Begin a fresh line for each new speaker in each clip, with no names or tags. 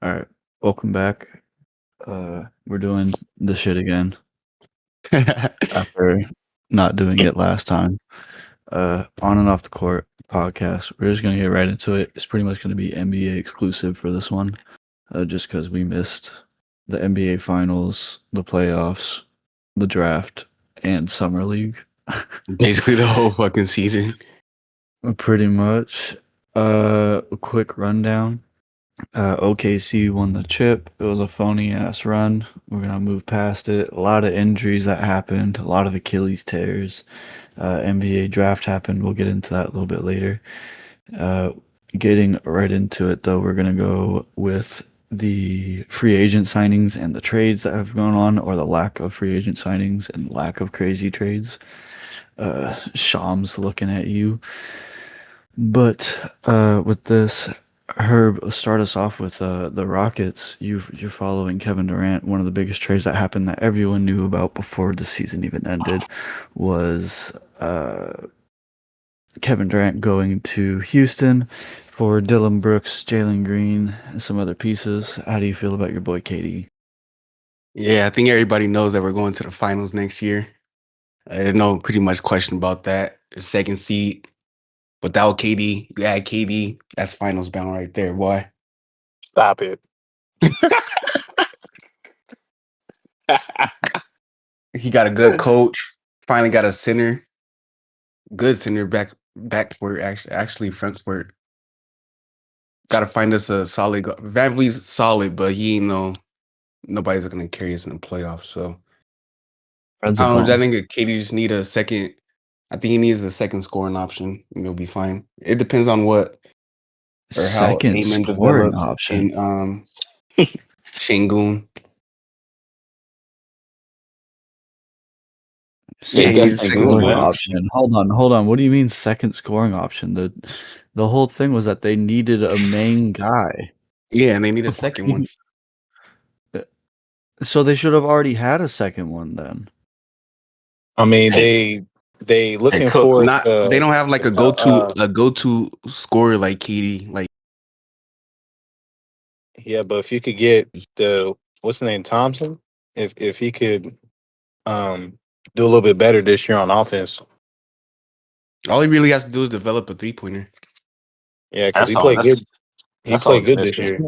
All right, welcome back. We're doing the shit again after not doing it last time. On and off the court podcast. We're just gonna get right into it. It's pretty much gonna be NBA exclusive for this one, just because we missed the NBA finals, the playoffs, the draft, and summer league.
Basically the whole fucking season.
Pretty much. A quick rundown. OKC won the chip. It was a phony ass run. We're gonna move past it. A lot of injuries that happened. A lot of Achilles tears. NBA draft happened. We'll get into that a little bit later. Getting right into it though, we're gonna go with the free agent signings and the trades that have gone on, or the lack of free agent signings and lack of crazy trades. Shams looking at you. But with this, Herb, start us off with the Rockets. You're following Kevin Durant. One of the biggest trades that happened that everyone knew about before the season even ended was Kevin Durant going to Houston for Dylan Brooks, Jalen Green, and some other pieces. How do you feel about your boy KD?
Yeah, I think everybody knows that we're going to the finals next year. There's no pretty much question about that. The second seed. Without KD, you add KD, that's finals bound right there, boy.
Stop it.
He got a good coach. Finally got a center. Good center backcourt, actually front court. Gotta find us a solid Van Vliet's solid, but he ain't nobody's gonna carry us in the playoffs. So
Red's
I
a
don't know. I
bum.
think KD just need a second. I think he needs a second scoring option, and he'll be fine. It depends on what or how
Second
Amen
scoring
develops
option.
in Shangoon. Yeah, he
Second
needs a second
scoring
scoring
option.
option.
Hold on. What do you mean second scoring option? The whole thing was that they needed a main guy.
Yeah, and they need a second one.
So they should have already had a second one then.
I mean, they looking
Cook,
for
Not they don't have like a go-to scorer like KD. Like
yeah, but if you could get the what's the name Thompson, if he could do a little bit better this year on offense,
all he really has to do is develop a 3-pointer.
yeah, because
that's all.
he
That's all
played
he's
good this
missing.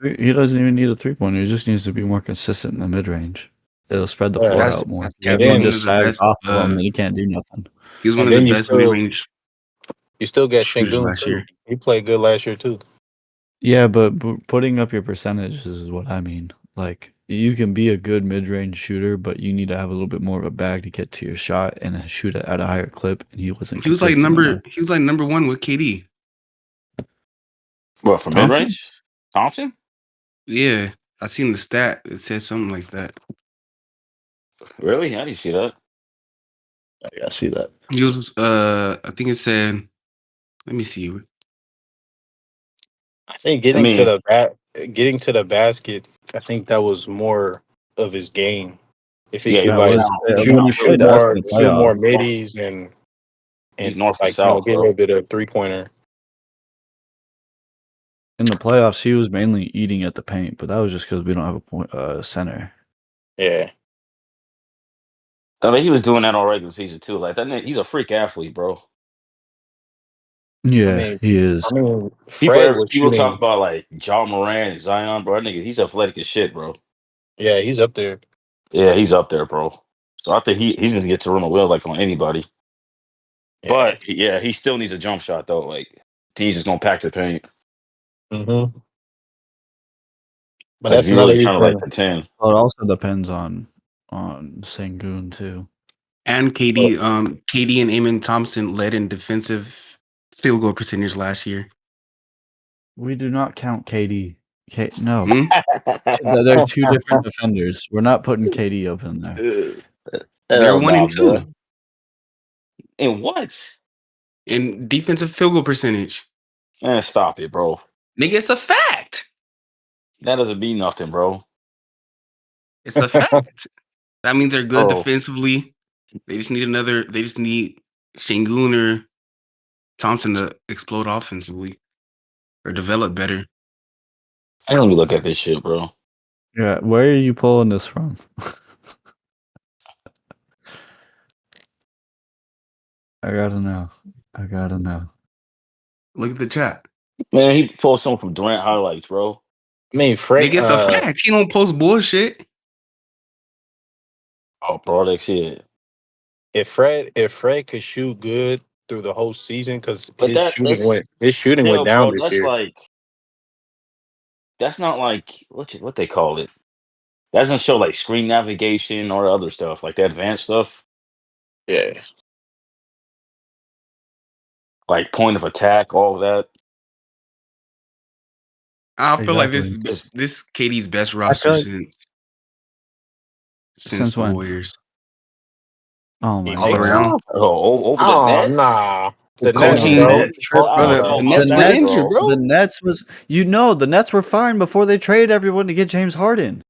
year.
He doesn't even need a three-pointer. He just needs to be more consistent in the mid-range. It'll spread the
Yeah.
floor
That's
out more.
yeah,
And
Everyone
then-
just sags off of him, and he can't do nothing.
he was one
And
of the
then you
best
still-
mid-range
You still got
shooters
Shingun
last
too.
year.
He played good last year too.
Yeah, but putting up your percentages is what I mean. Like, you can be a good mid-range shooter, but you need to have a little bit more of a bag to get to your shot and shoot it at a higher clip. And he wasn't.
He was like
consistent enough.
number one with KD.
What, for
Thompson?
mid range? Thompson?
Yeah, I seen the stat. It said something like that.
Really? I didn't see that.
I see that.
He was I think it said. Let me see.
I think getting to the basket, I think that was more of his game. If he
Yeah,
could
that
like
was-
when he
shoot
played us in the
more
playoffs.
middies and
He's north to
like
south,
get a
bro.
little bit of 3-pointer.
In the playoffs, he was mainly eating at the paint, but that was just because we don't have a center.
Yeah.
I mean, he was doing that all regular season too. Like that, he's a freak athlete, bro.
Yeah,
I mean,
he is.
Fred was
People
shooting.
talk about like John Moran, Zion, bro. That nigga, he's athletic as shit, bro.
Yeah, he's up there.
Yeah, he's up there, bro. So I think he's gonna get to run a wheel like on anybody.
Yeah.
But yeah, he still needs a jump shot though. Like he's just gonna pack the paint.
Mm-hmm. But
Like,
that's
if you
another
really trying to
reason.
like pretend.
Well, it also depends on Sengun too.
And KD and Amen Thompson led in defensive field goal percentage last year.
We do not count KD. No,
Hmm?
they're two different defenders. We're not putting KD up in there.
They're 1 and 2
Bro. And what?
in defensive field goal percentage.
Man, stop it, bro.
Nigga, it's a fact.
That doesn't mean nothing, bro.
It's a fact. That means they're good
Bro.
defensively. They just need Shangun or Thompson to explode offensively or develop better.
I don't even look at this shit, bro.
Yeah, where are you pulling this from? I gotta know. I gotta know.
Look at the chat.
Man, he pulled something from Durant highlights, bro.
I mean, Fred.
Nigga, it's a fact. He don't post bullshit.
Oh, bro, that shit.
If Fred could shoot good through the whole season, because
But that's
his shooting went
still,
down
bro.
this
That's
year.
like that's not like what they call it. That doesn't show like screen navigation or other stuff like the advanced stuff,
Yeah.
like point of attack, all of that.
I feel like
Exactly.
this KD's best
I
roster
feel like
since
since
the
when?
Warriors.
Oh
You
my
All the
think
way
god.
down.
so?
Over the
Oh
Nets.
nah. The
Come
Nets,
on,
Coaching,
bro.
man.
Fuck
bro.
Tripping.
all
The
that.
Oh,
The
Nets
fuck
were
that,
Nets
injured,
bro.
the
bro.
Nets was the Nets were fine before they traded everyone to get James Harden.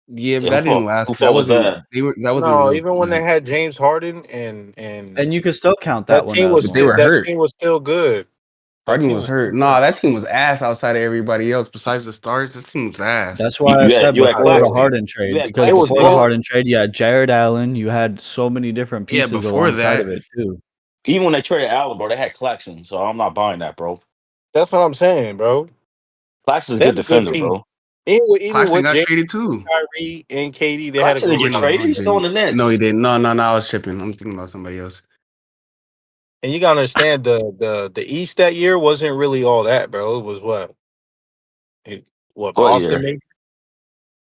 Yeah, but
Yeah,
that didn't
who
last. That
fault was
wasn't.
that?
That wasn't
No,
real.
even when they
Like,
had James Harden and
And you could still count that one as
but they
one.
were hurt.
still good. That
Harden
team
was
was still
hurt.
good.
Nah, that team was ass outside of everybody else. Besides the stars, that team was ass.
That's why I said
You had
before the
Bro,
Claxton.
Harden
You
trade,
had
because
it was
Claxton,
before the
both.
nigga.
Harden trade, you had Jared Allen, you had so many different
Yeah,
pieces
before
alongside
that,
of it too.
Even when they traded Allen, bro, they had Claxton, so I'm not buying that, bro.
That's what I'm saying, bro.
Claxton's a
They
good
had a good
defender,
team.
bro.
Even
Claxton
with
got
James,
traded too.
Kyrie, and KD, they had a
Claxton
good
didn't get
Or no,
team.
traded.
he
He's still in
didn't.
the
No, he
Nets.
didn't. No, I was tripping. I'm thinking about somebody else.
And you gotta understand the East that year wasn't really all that, bro. It was what
What
Boston
year?
made.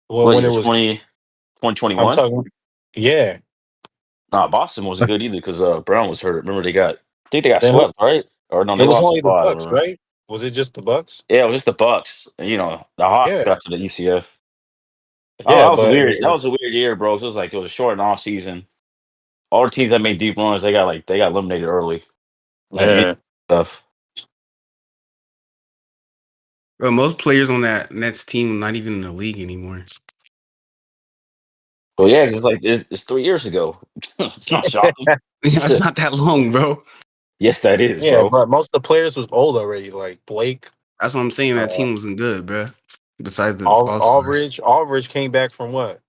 Well,
What
when it
year?
was,
2021?
I'm talking. Yeah.
Nah, Boston wasn't good either because Brown was hurt. Remember I think they got
Then
swept, right? Or no,
it
they
was
lost to
only the
Clyde or
Bucks,
whatever.
right? Was it just the Bucks?
Yeah, it was just the Bucks. And, the Hawks
Yeah.
got to the ECF. Oh,
Yeah,
that was a
but
weird. That was a weird year, bro. 'Cause it was a short off season. All the teams that made deep runs, they got eliminated early. Like
yeah.
stuff.
Bro, most players on that Nets team not even in the league anymore.
But yeah, it's 3 years ago. It's not shocking.
That's not that long, bro.
Yes, that is,
Yeah,
bro.
but most of the players was old already. Like Blake,
That's what I'm saying. That
uh,
team wasn't good, bro. Besides the All Stars.
Aldridge came back from what?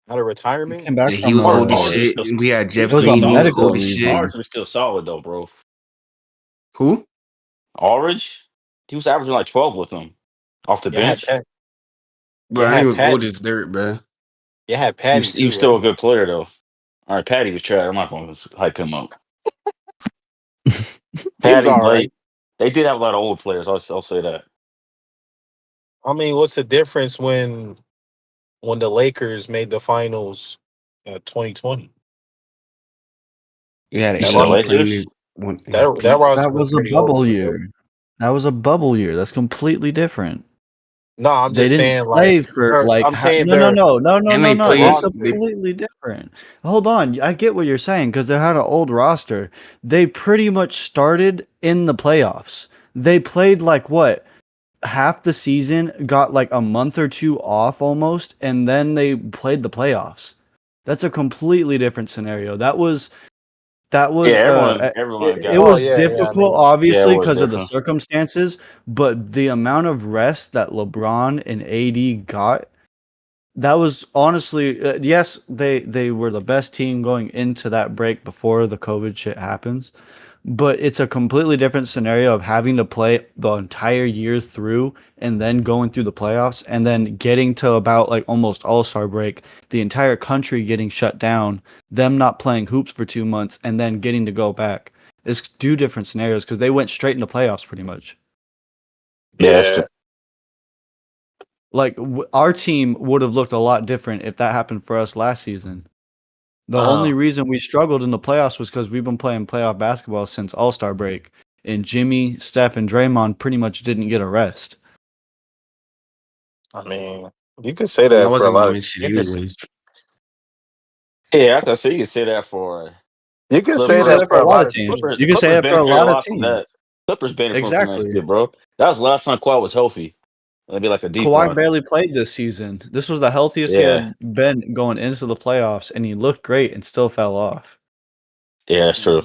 Out of
He
retirement?
came back
Yeah, he
from
was old as
Aldridge was
shit.
still
We had
he
Jeff
was
it was
still
a
Green. He was
solid
medical
old
though.
as shit.
reason.
Aldridge was still solid though, bro.
Who?
Aldridge, he was averaging like 12 with them off the
You had
bench.
Pat.
Bro,
You
and he
had
was old
Patty.
as dirt, bro.
You had
He
Patty
was, he was
too,
still
right?
a good player though. All right, Patty was trash. I'm not going to hype him up.
He was
Patty,
all right.
Blake, they did have a lot of old players. I'll say that.
I mean, what's the difference when the Lakers made the finals 2020?
He had
You
That
said
ro-
AD playing
Lakers?
his
that
peak.
roster
That
was
was a
pretty old
bubble
too, bro.
year. That was a bubble year. That's completely different.
No, I'm
They
just
didn't
saying
play
like
for like
I'm saying
no no no no no
And
no
they
the
no. That's
played.
roster.
completely different. Hold on, I get what you're saying because they had an old roster. They pretty much started in the playoffs. They played like what, half the season, got like a month or two off almost, and then they played the playoffs. That's a completely different scenario. That
Yeah,
was
everyone
it
got.
Oh
was
yeah, yeah. I
difficult
mean,
Yeah, it
obviously
was
because of the
different.
circumstances, but the amount of rest that LeBron and AD got, that was honestly yes, they were the best team going into that break before the COVID shit happens, but it's a completely different scenario of having to play the entire year through and then going through the playoffs and then getting to about like almost all-star break, the entire country getting shut down, them not playing hoops for 2 months, and then getting to go back. It's two different scenarios because they went straight into playoffs pretty much.
Yeah, that's
yeah.
true.
Like our team would have looked a lot different if that happened for us last season. The only
Uh,
reason we struggled in the playoffs was because we've been playing playoff basketball since All-Star break, and Jimmy, Steph, and Draymond pretty much didn't get a rest.
I mean, you could say
And I
that for a
wasn't gonna
lot of.
win shit
You could
anyways.
Yeah, I can see you can say that for
you could
You
say
can say
Clippers.
that
that
for
for a
a
lot
lot
of
of
teams.
teams.
You can say
Clippers
that for a
benefited a
lot of
lot from
teams.
that. Clippers benefited from that
Exactly.
shit, bro. That was the last time Kawhi was healthy. It'd be like a deep
Kawhi
run.
barely played this season. This was the healthiest he
Yeah,
had been going into the playoffs, and he looked great and still fell off.
yeah, that's true.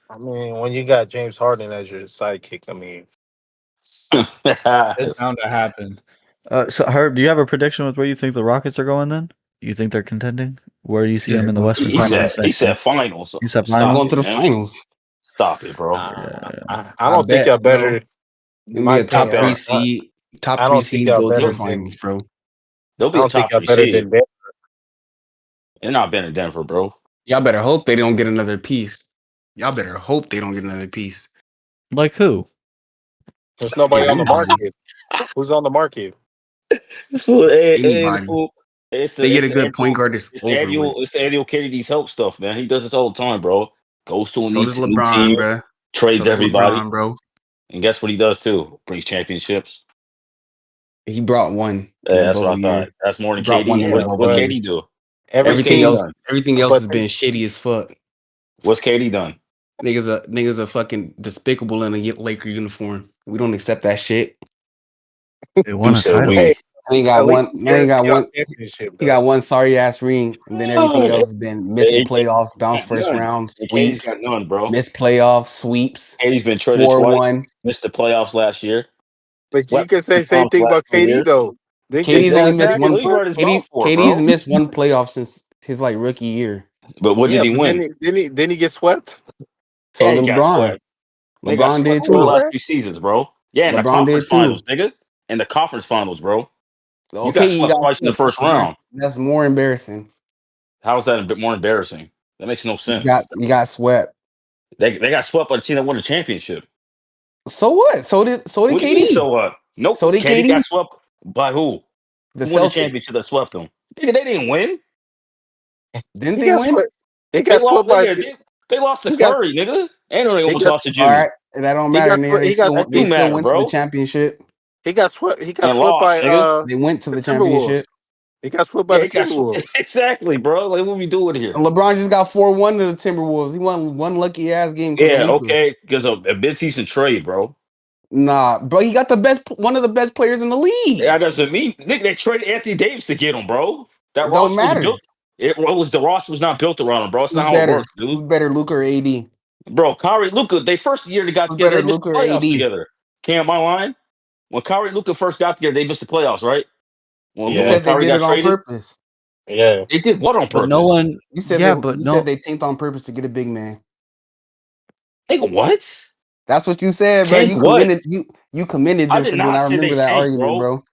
I mean, when you got James Harden as your sidekick, I mean,
It's bound to happen. So Herb, do you have a prediction with where you think the Rockets are going? Then you think they're contending? Where do you see
Yeah,
them in the
going to
Western
the finals.
Conference
He
next year?
said finals.
You said
I'm
Stop
finals.
going
it,
to the
man.
finals.
Stop it, bro.
I
I
don't think
bet,
y'all
bro.
better.
Gonna
My
be a top
opinion,
three
I,
seed. Top
I
three
don't think
seeds
y'all
go to
better
the finals,
than.
bro.
They'll
I
be a
don't think
top
y'all
3
better
seed.
than Denver.
They're not better than Denver, bro.
Y'all better hope they don't get another piece. Y'all better hope they don't get another piece.
Like who?
There's nobody
Get
on the
anybody.
market. Who's on the market?
It's fool.
Anybody.
It's
They
the
get
it's
a
the
good point
annual
guard that's
it's the
over with.
annual it's the annual Kennedy's help stuff, man. He does this all the time, bro. Goes to a
So does
new
LeBron,
team,
bro. So
trades
does
everybody,
LeBron, bro.
and guess what he does too? Brings championships.
He brought one in
Yeah,
the
that's what I
bubble
thought.
year.
That's more
He
than
brought one
KD.
in the
Yeah,
bubble
What
but
year.
KD do? What's
everything.
KD done?
Everything else
But
has been shitty as fuck.
What's KD done?
Niggas are fucking despicable in a Laker uniform. We don't accept that shit.
They
You
won a
said
title.
hey,
we.
Man ain't
at
got
least
one.
he
Man
gave
ain't got
y'all a
one.
championship
He
though.
got one sorry ass ring, and then everything else has been missing playoffs, bounce
Got
first
none.
round,
And KD's got
sweeps,
none, bro.
missed playoffs, sweeps,
KD's been traded twice.
4-1.
Missed the playoffs last year.
But you
Swept
can say
the
the same
finals the
thing
last
about
2
KD
years.
though. Didn't
KD's
KD
only
get
missed
Exactly.
one.
What
championships?
you brought his mouth for,
KD's
bro?
missed one playoff since his like rookie year.
But what did
Yeah,
he
but
win?
didn't he get swept?
So
Yeah, he
did
got
LeBron.
swept. They got
LeBron
swept
did
2 of the
too.
last 3 seasons, bro. Yeah, in the
LeBron
conference
did too.
finals, nigga. In the conference finals, bro. You
Okay,
got
you
swept
got
twice in the
swept.
first round.
That's more embarrassing.
How is that a bit more embarrassing? That makes no sense.
You got swept.
They got swept by the team that won the championship.
So what? So did
What do you mean?
KD.
So what? Nope.
So did
KD got
KD.
swept by who?
The
Who won the
Celtics.
championship that swept them? Nigga, they didn't win.
Didn't
He
they
got
win?
swept. He
They
got
lost.
swept by.
They lost to
He got.
Curry, nigga. And they
He
almost
got.
lost to
All
Jimmy.
right, that don't
He
matter.
got.
Nigga.
He got.
That
They
do
still
matter,
went to the
bro.
championship.
He got swept. He got
And
swept by
lost, nigga.
They went to
the
the
Timberwolves.
championship.
He got swept by
Yeah,
the
he got
Timberwolves.
exactly, bro. Like, what we doing here?
And LeBron just got 4-1 to the Timberwolves. He won one lucky ass game because of
Yeah,
Luka.
okay, because of a mid-season trade, bro.
Nah, bro, he got one of the best players in the league.
That doesn't mean nigga. They traded Anthony Davis to get him, bro. That
It don't
roster was
matter.
built. The roster was not built around him, bro. It's
Who's
not how it
better?
works, dude.
Who's better, Luka or AD?
Bro, Kyrie, Luca, they first year they got
Who's
together,
better,
they missed
Luka
the
or
playoffs
AD?
together. Cam, my line. When Kyrie and Luca first got together, they missed the playoffs, right?
You
Yeah.
When
said they
Kyrie
did
got
it on
traded,
purpose.
Yeah.
they did what on
But no
purpose?
one. Yeah, but
You said
no.
they tanked on purpose to get a big man.
Nigga, what?
That's what you said, bro.
Tank what?
You commended
I
them
did
for doing.
not
I
say they
remember that
tanked,
argument,
bro.
bro.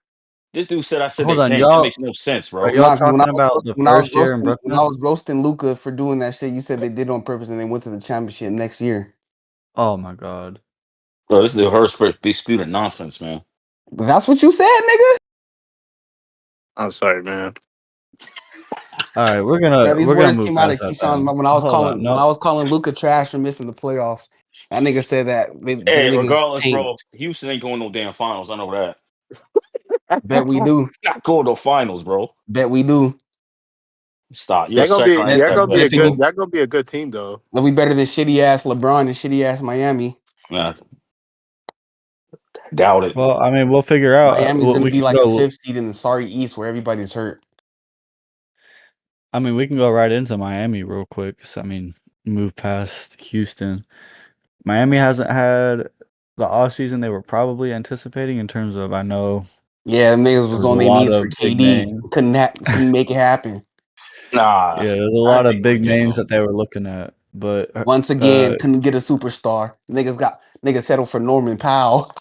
This dude said I said they
Hold on,
tanked. That
y'all.
makes no sense,
Are
bro.
y'all
Nah, because
talking about the
when I was
first year in
roasting when I
Brooklyn?
was roasting Luca for doing that shit, you said they did it on purpose and they went to the championship next year.
Oh my god.
Bro, this dude Hurst be spewing nonsense, man.
But that's what you said, nigga.
I'm sorry, man.
All right,
Now these
we're gonna
words
move
came out of
past that
Keyshawn
then.
when
Hold on,
I
no.
was calling Luca trash for missing the playoffs. That nigga said that them
Hey,
niggas
regardless, bro,
tanked.
Houston ain't going no damn finals. I know that.
Bet we do.
Not going no finals, bro.
Bet we do.
Stop. You're a second round
Bet,
bet, bet.
bet they go.
Y'all gonna be a good team though.
They'll be better than shitty ass LeBron and shitty ass Miami.
Nah, doubt it.
Well, I mean, we'll figure out.
Miami's gonna
We
be
can
like a
go.
fifth seed in the sorry East where everybody's hurt.
I mean, we can go right into Miami real quick. So, I mean, move past Houston. Miami hasn't had the off season they were probably anticipating in terms of. I know
Yeah, niggas
there
was
was a
on their
lot
knees for
of big
KD.
names.
Couldn't make it happen.
Nah,
Yeah, there's a
I
lot
didn't
of
think it was
big
getting
names
though.
that they were looking at, but
Once again, couldn't get a superstar. Niggas settled for Norman Powell.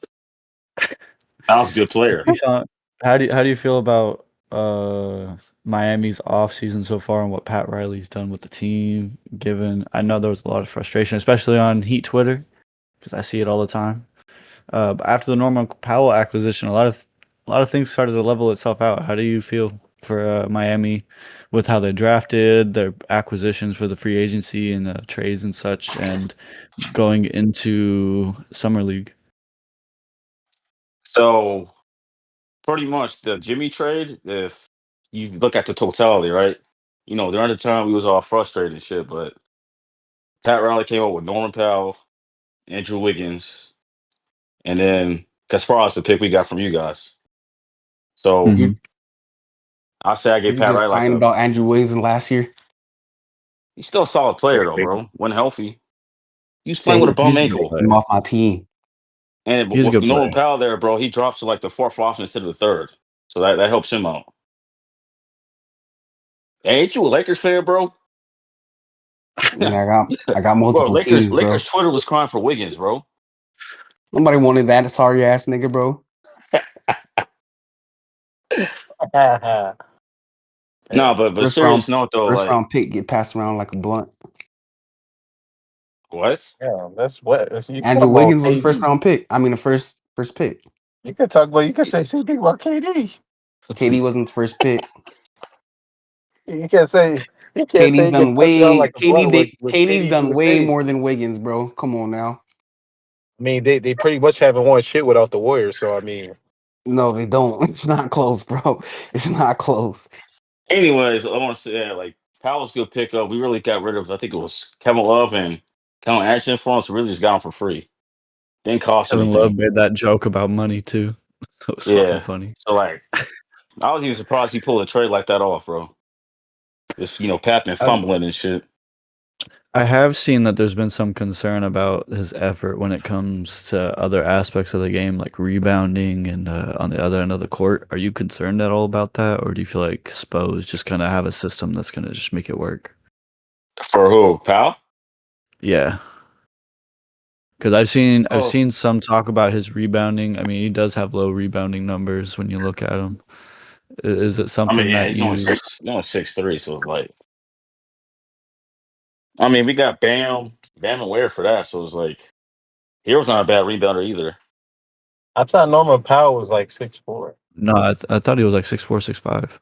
That was a good player.
Keyshawn, how do you feel about Miami's offseason so far and what Pat Riley's done with the team? Given I know there was a lot of frustration, especially on Heat Twitter, because I see it all the time. But after the Norman Powell acquisition, a lot of things started to level itself out. How do you feel for Miami with how they drafted their acquisitions for the free agency and trades and such, and going into summer league?
So pretty much the Jimmy trade, if you look at the totality, right? You know, during the time we was all frustrated and shit, but Pat Riley came up with Norman Powell, Andrew Wiggins, and then Kasparov's the pick we got from you guys. So
Mm-hmm.
I say I
You
gave
were
Pat
just
Riley like
crying
a
about Andrew Wiggins last year.
he's still a solid player though, bro. When healthy. He was
Said
playing with a
he
bum
He's a good
take
ankle.
him
player.
off my team.
And
He's a
with
good
Norman
player.
Powell there, bro, he drops to like the fourth option instead of the third. So that helps him out. Hey, ain't you a Lakers fan, bro?
Yeah, I got
Bro,
multiple
Lakers
teams, bro.
Lakers Twitter was crying for Wiggins, bro.
Nobody wanted that sorry ass nigga, bro.
No, but serious note though,
First
like
round pick get passed around like a blunt.
what?
Yeah, that's what you can talk
Andrew
about
Wiggins was the first
KD.
round pick. I mean, the first pick.
You can talk about. You can say same thing about KD.
KD wasn't the first pick.
You can't say. You can't say
KD's
you get
done
passed around
way
like a blood with
KD's
KD to
done
the
way
stage.
more than Wiggins, bro. Come on now.
I mean, they pretty much haven't won shit without the Warriors. So I mean,
No, they don't. It's not close, bro. It's not close.
Anyways, I want to say that like Powell's good pickup. We really got rid of I think it was Kevin Love and Kevin Ashton for us. We really just got him for free. Didn't cost
Kevin Love
anything.
made that joke about money too. That was fucking
Yeah.
funny.
So like I was even surprised he pulled a trade like that off, bro. Just Pat been fumbling and shit.
I have seen that there's been some concern about his effort when it comes to other aspects of the game, like rebounding and on the other end of the court. Are you concerned at all about that, or do you feel like Spo's just gonna have a system that's gonna just make it work?
For who? Powell?
Yeah, because I've
Oh,
seen some talk about his rebounding. I mean, he does have low rebounding numbers when you look at him. Is it
I mean,
something
yeah,
that
he's only
you?
6'3", so like I mean we got Bam and Ware for that, so it's like Hero's not a bad rebounder either.
I thought Norman Powell was like 6'4".
No, I thought he was like 6'4", 6'5".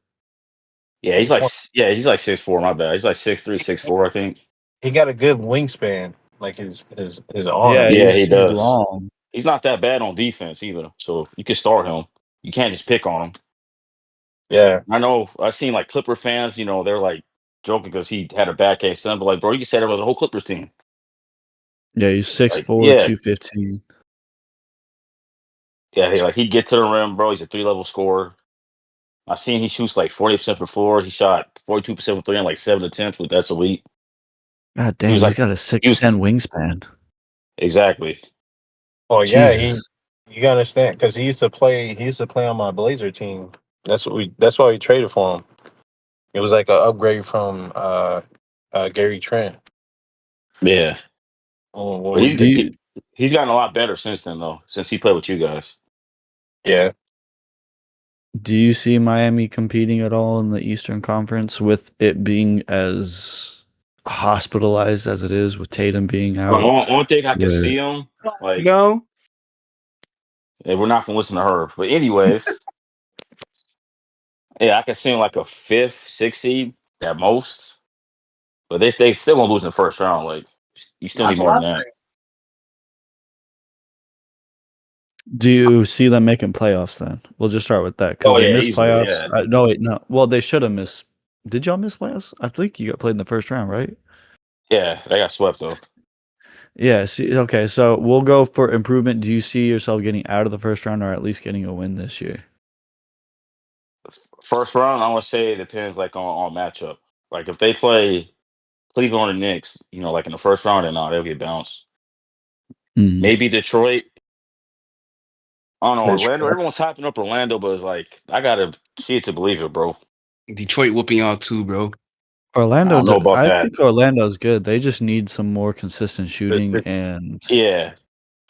Yeah, he's like 6'4", my bad. He's like 6'3", 6'4", I think.
He got a good wingspan, like his
Yeah,
arm.
Yeah, he
he's
does.
long.
He's not that bad on defense either, so you can start him. You can't just pick on him.
Yeah,
I know I've seen like Clipper fans, they're like joking because he had a bad case, son, but like, bro, you can say that about the whole Clippers team.
Yeah, he's
Like,
6'4",
yeah,
215.
yeah, he get to the rim, bro. He's a 3-level scorer. I seen he shoots like 40% for four. He shot 42% for three and like 7 attempts with that's a week.
God
He
damn,
was
he's
like,
got a
he was
6'10" wingspan.
exactly.
oh yeah,
Jesus.
you gotta understand because he used to play on my Blazer team. That's why we traded for him. It was like an upgrade from Gary Trent.
Yeah,
When
but
we
Do you
he's gotten a lot better since then though. Since he played with you guys.
yeah.
do you see Miami competing at all in the Eastern Conference with it being as hospitalized as it is with Tatum being out?
Only thing I can
Where
see him like,
Go.
and we're not gonna listen to her. But anyways, yeah, I can see him like a fifth, sixth seed at most. But they still gonna lose in the first round. Like you still need
That's
more
what I
than that.
say.
do you see them making playoffs then? We'll just start with that because
Oh
they
yeah,
missed
easily.
playoffs.
Yeah,
No, wait, no. Well, they should have missed. Did y'all miss playoffs? I think you got played in the first round, right?
yeah, they got swept though.
Yeah. See, okay, so we'll go for improvement. Do you see yourself getting out of the first round or at least getting a win this year?
First round, I would say it depends like on matchup. Like if they play Cleveland or the Knicks, like in the first round, then they'll get bounced.
Mhm.
Maybe Detroit. I don't know,
That's
Orlando.
true.
Everyone's hyping up Orlando, but it's like I gotta see it to believe it, bro.
Detroit whooping y'all too, bro.
I don't know about
I
that.
think Orlando's good. They just need some more consistent shooting
Yeah,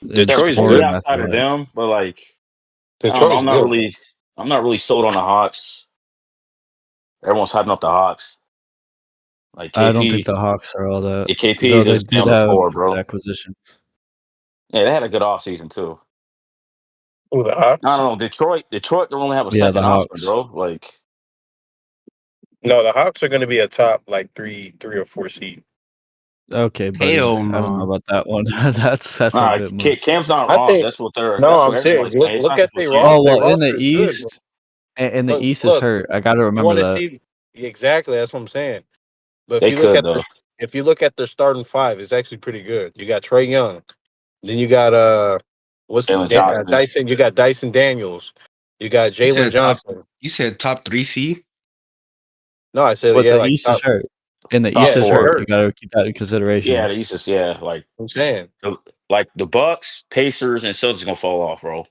and
Detroit's
they're good
good.
scoring, I
outside
feel
of
like.
them, but like I don't know.
Detroit's good.
I'm not really sold on the Hawks. Everyone's hyping up the Hawks. Like
I don't think
KP,
the Hawks are all that,
yeah, KP
though they
doesn't stay
did
on the
have
floor,
good
bro.
acquisitions.
Yeah, they had a good offseason too.
Who, the
I
Hawks?
don't know. Detroit don't really have a
Yeah, the
second option,
Hawks.
bro. Like
No, the Hawks are going to be a top like three or four seed.
Okay, buddy.
Hell
I don't know
no.
about that one. That's a
nah,
bit much.
Cam's not
I
wrong.
think. No,
That's
I'm
what
serious.
everybody's saying. It's
Look
not
at
just
their
with
roster.
Oh,
Cam.
Their
well,
roster is good.
in the
But
East is
look,
hurt. I got to
you
remember
want to
that.
see exactly. That's what I'm saying. But
They could though.
if you look at the starting five, it's actually pretty good. You got Trey Young, then you got
Jalen Johnson.
Dyson. You got Dyson Daniels. You got
You
Jalen
said top.
Johnson.
You said top 3 seed.
No, I said
But
yeah,
the
like
East is
top.
hurt. In the
Top
East
Yeah,
is
they're
four.
hurt. You
hurt.
got to keep that in
Yeah,
consideration.
the East is like
I'm saying
Like the Bucks, Pacers, and Celtics gonna fall off, bro.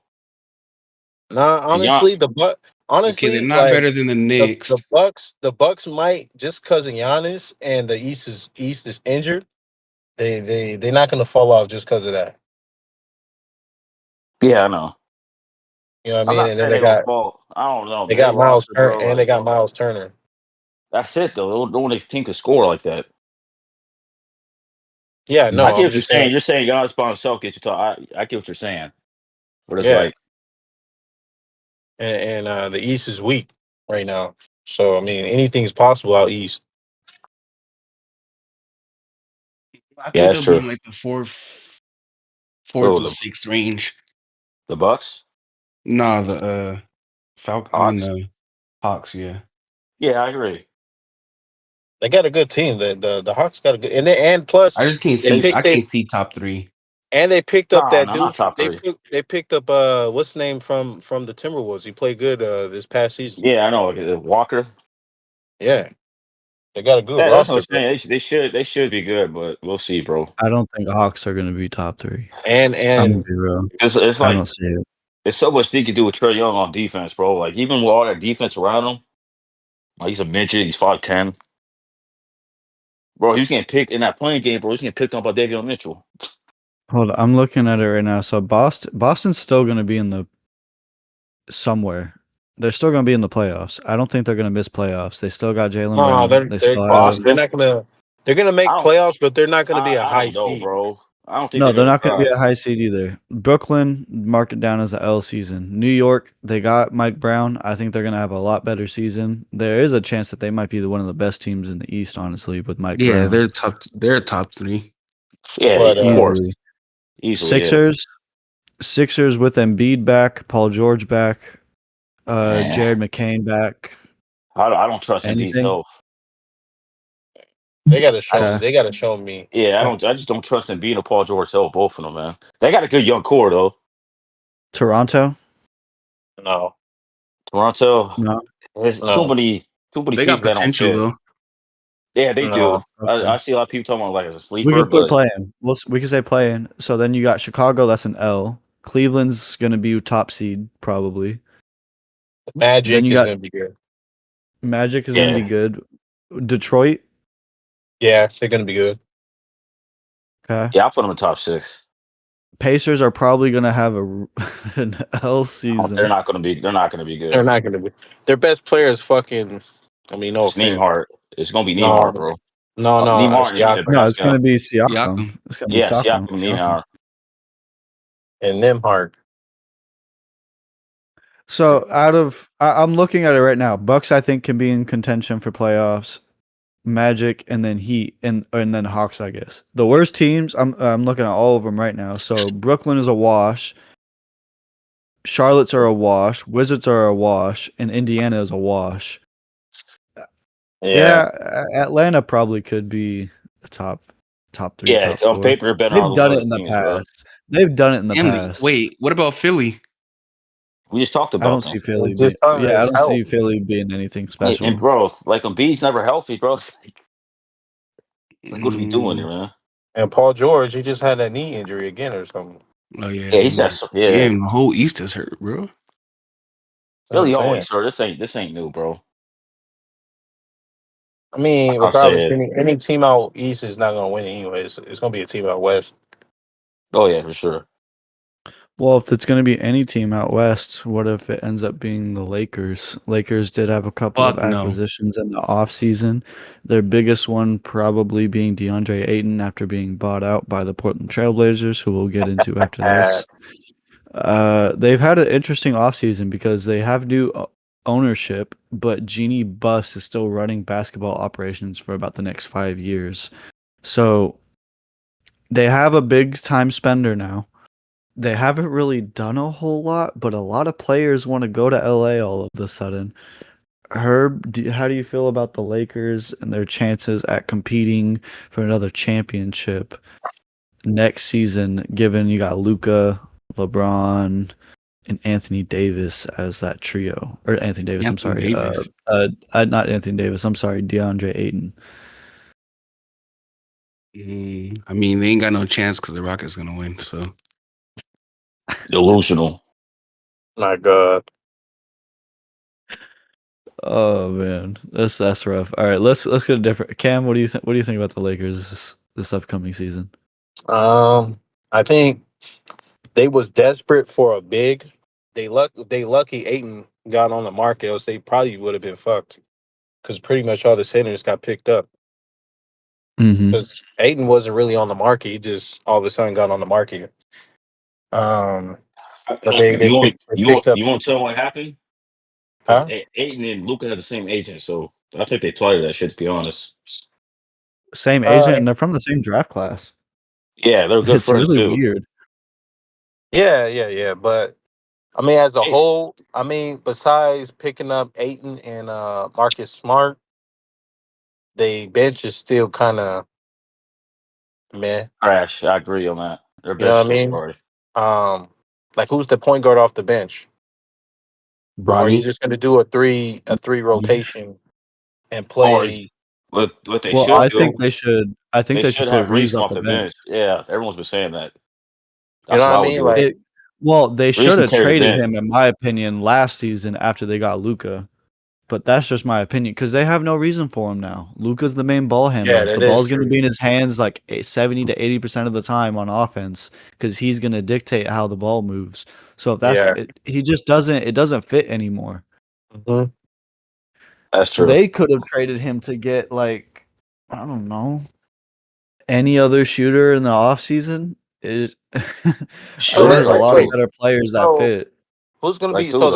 Nah,
Beyond,
honestly,
Okay, they're
honestly,
not
like
better than the
the
Knicks.
Bucks might just because of Giannis and the East is injured. They're not gonna fall off just because of that.
yeah, I know.
You know what I
I'm
mean?
not
And then
saying they're gonna fall. I don't know.
they
They
got
roster, bro.
They
Like
got Miles Turner.
that's it though. No one team can score like that.
Yeah,
Yeah.
I
no,
get
I'm
what you're
just saying.
saying. You're saying Giannis by himself gets you talk. I get what you're saying, but it's
Yeah,
like,
and the East is weak right now. So I mean, anything's possible out East.
I
yeah,
think
that's
they'll be
true.
in like the fourth
Oh,
or sixth range.
the Bucks,
Nah, the Falcon. I mean
Hawks.
the Hawks. Yeah,
Yeah, I agree.
They got a good team. The Hawks got a good, and plus
I just can't
they
see.
They,
I
picked
can't see top three.
they picked up
nah,
that
no, not top three.
they picked up what's the name from the Timberwolves. He played good this past season.
Yeah, I know. Like, Walker.
Yeah, they got a good
Yeah, that's what I'm
roster, bro.
saying. They should be good, but we'll see, bro.
I don't think Hawks are going to be top 3.
And
I'm gonna
and
be real.
It's
I
like
don't see it.
it's so much he can do with Trey Young on defense, bro. Like even with all that defense around him, like he's a midget. He's 5'10". Bro, he was getting picked in that playing game, bro. He was getting picked on by Davion Mitchell.
Hold on, I'm looking at it right now. So Boston's still going to be in the somewhere. They're still going to be in the playoffs. I don't think they're going to miss playoffs. They still got Jalen
no,
Brown. They still have
they're
Boston.
not gonna
I
make
don't.
playoffs, but they're not gonna be a
I
high
don't know,
seed.
bro. I don't think
no.
they're
They're
gonna
not going to be
try.
a high seed either. Brooklyn, mark it down as a L season. New York, they got Mike Brown. I think they're going to have a lot better season. There is a chance that they might be one of the best teams in the East, honestly, with Mike
Yeah,
Brown.
they're top. They're top three.
Yeah,
But
of course,
Easily.
easily. Yeah.
Sixers with Embiid back, Paul George back,
Eh,
Jared McCain back.
I don't trust Embiid's
Anything?
health.
they gotta
I
show me.
Okay.
They gotta show me.
Yeah, I don't. I just don't trust Embiid or Paul George health. Both of them, man. They got a good young core though.
Toronto?
No,
Toronto.
No.
There's
no,
too many
They got
pieces that don't
potential
fit.
though.
Yeah, they do.
no.
I
Okay.
see a lot of people talking about like as a
We
sleeper,
could put
but
playing. We could say playing. So then you got Chicago. That's an L. Cleveland's gonna be top seed probably. Then
Magic
you
is
got
gonna be good.
Magic is gonna be
yeah,
good. Detroit.
Yeah, they're gonna be good.
Okay.
yeah, I put them in top six.
Pacers are probably gonna have an L
They're
season.
not gonna be. They're not gonna be
They're
good.
not gonna be. Their best player is fucking. I mean, no
It's
offense.
Neimark. It's gonna be Neimark,
No,
bro.
no. It's
Neimark and
Siakam
No, it's
Pascal.
gonna be Siakam.
Siakam.
It's gonna be
Yeah,
Siakam.
Siakam,
Siakam.
Neimark.
and Nimhart.
So I'm looking at it right now. Bucks I think can be in contention for playoffs. Magic and then Heat and then Hawks, I guess. The worst teams, I'm looking at all of them right now. So Brooklyn is a wash, Charlotte's are a wash, Wizards are a wash, and Indiana is a wash.
Yeah,
Yeah, Atlanta probably could be a top 3,
Yeah,
top
on
4.
paper, they're better
They've
than
done
all
it
those
in the
teams, bro.
past. They've done it in the
And
past.
wait, what about Philly?
We just talked
I don't
about them.
see Philly being
just talking
yeah, I
his
don't
health.
see Philly being anything
And
special.
bro, like Embiid's never healthy, bro. It's like what are we doing here,
Mm,
man?
And Paul George, he just had that knee injury again or something.
oh yeah,
Yeah, he's just
yeah.
yeah.
The whole East is hurt, bro.
That's what I'm
Philly
saying.
always hurt. This ain't new, bro.
I mean,
I'll
regardless,
say it.
any team out east is not gonna win anyways. It's gonna be a team out west.
Oh yeah, for sure.
Well, if it's going to be any team out west, what if it ends up being the Lakers? Lakers did have a couple of
Fuck no.
acquisitions in the offseason. Their biggest one probably being DeAndre Ayton after being bought out by the Portland Trailblazers, who we'll get into after
Uh,
this. They've had an interesting offseason because they have new ownership, but Jeannie Buss is still running basketball operations for about the next 5 years. So they have a big time spender now. They haven't really done a whole lot, but a lot of players want to go to LA all of a sudden. Herb, how do you feel about the Lakers and their chances at competing for another championship next season, given you got Luca, LeBron, and Anthony Davis as that trio? Or Anthony Davis, I'm
Anthony
sorry.
Davis.
Not Anthony Davis, I'm sorry, DeAndre Ayton.
I mean, they ain't got no chance because the Rockets gonna win. So
Delusional.
My God.
Oh man, that's rough. All right, let's get a different. Cam, what do you think? What do you think about the Lakers this upcoming season?
I think they was desperate for a big. They lucky Aiton got on the market, else they probably would have been fucked. Because pretty much all the centers got picked up.
Mm-hmm.
Because Aiton wasn't really on the market. He just all of a sudden got on the market. Um, but they picked up.
You want to tell what happened? Because
Huh?
Aiden and Luca have the same agent, so I think they plotted that shit. To be honest,
Same agent,
Uh,
and they're from the same draft class.
yeah, they're good
It's
friends
really
too.
weird.
yeah. But I mean, as a whole, I mean, besides picking up Aiton and Marcus Smart, they bench is still kind of meh.
Crash. I agree on that. Their
You know
bench
what I
still
mean?
sorry.
Like who's the point guard off the bench? Or are you
Bronny,
just going to do a three rotation and
Or
play?
what they
Well,
should
I
do?
think they should. I think
They
they should
should
put
have
Reeves
Reese come
off
off
the
the
bench.
bench. Yeah, everyone's been saying that.
You know
That's
what
what
I
I would
mean?
do.
Like,
Well, they
Reese
should
can
have
carry the
traded
bench.
him, in my opinion, last season after they got Luca. But that's just my opinion because they have no reason for him now. Luca's the main ball
yeah,
handler. The
that is
ball's going to
true.
be in his hands like 70 to 80% of the time on offense because he's going to dictate how the ball moves. So if that's
Yeah.
it, he just doesn't. It doesn't fit anymore.
hmm
That's true.
They could have traded him to get like I don't know any other shooter in the offseason. It
Shooter
there's a
like
lot of
who?
better players that
So
fit.
who's going to
Like
be?
who
So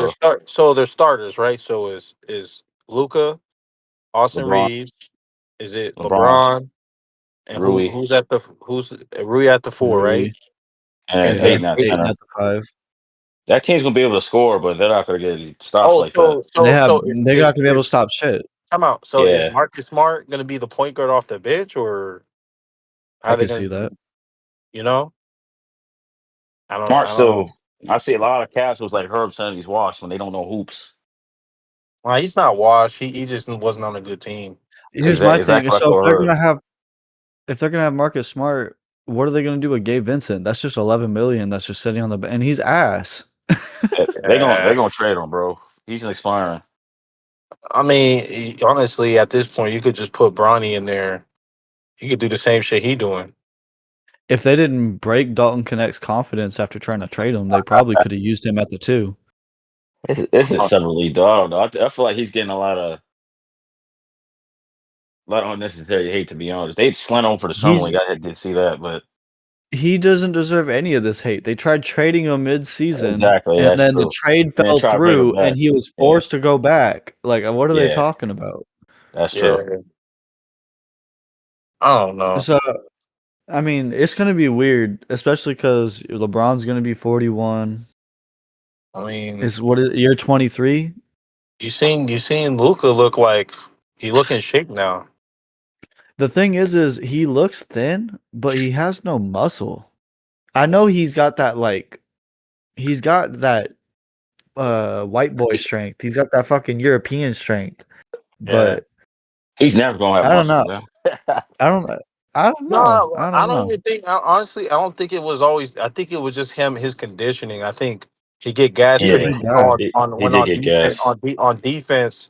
though?
they're starters, right? So is Luca, Austin
LeBron,
Reeves? Is it
LeBron,
LeBron? And
Rui,
who's Rui at the four, right?
Rui,
and
And
yeah,
then
Aiden at
Aiton
center.
at the 5.
That team's gonna be able to score, but they're not gonna get stops like that.
They're not gonna be able to
is
stop shit.
time out. So is
Yeah,
Marcus Smart going to be the point guard off the bench, or how
I
are they
could
going
see
to?
that.
You know, I don't.
Smart
I don't know.
still. I see a lot of casuals like Herb saying he's washed when they don't know hoops.
Well, he's not washed. He just wasn't on a good team.
Here's my thing.
Exactly what I
So
told Herb.
if they're gonna have Marcus Smart, what are they gonna do with Gabe Vincent? That's just 11 million. That's just sitting on the and he's ass.
Yeah.
They gonna trade him, bro. He's expiring.
I mean, honestly, at this point, you could just put Bronny in there. He could do the same shit he doing.
If they didn't break Dalton Connect's confidence after trying to trade him, they probably could have used him at the 2.
It's a separate league, though. I don't know. I feel like he's getting a lot of unnecessary hate. To be honest, they slant on for the summer
He's
league. I did see that, but
he doesn't deserve any of this hate. They tried trading him mid-season,
exactly,
and
that's
then the
true.
trade
And then
fell
try to bring him
through,
back.
and he was
Yeah,
forced to go back. Like, what are they
yeah,
talking about?
that's true.
Yeah. I don't know.
So, I mean, it's gonna be weird, especially because LeBron's gonna be 41.
I mean,
Is what is year 23?
you seen Luca look like he look in shape now.
The thing is he looks thin, but he has no muscle. I know he's got that white boy strength. He's got that fucking European strength.
Yeah.
But
He's never gonna have
I don't
muscle,
know.
man.
I don't I don't know.
No,
I
I
don't
don't
know.
even think. Honestly, I don't think it was always. I think it was just him, his conditioning. I think he get gas
He's a
pretty
Yeah,
big
quick
guy.
on
he
when
did
on
get
defense.
gas.
On defense,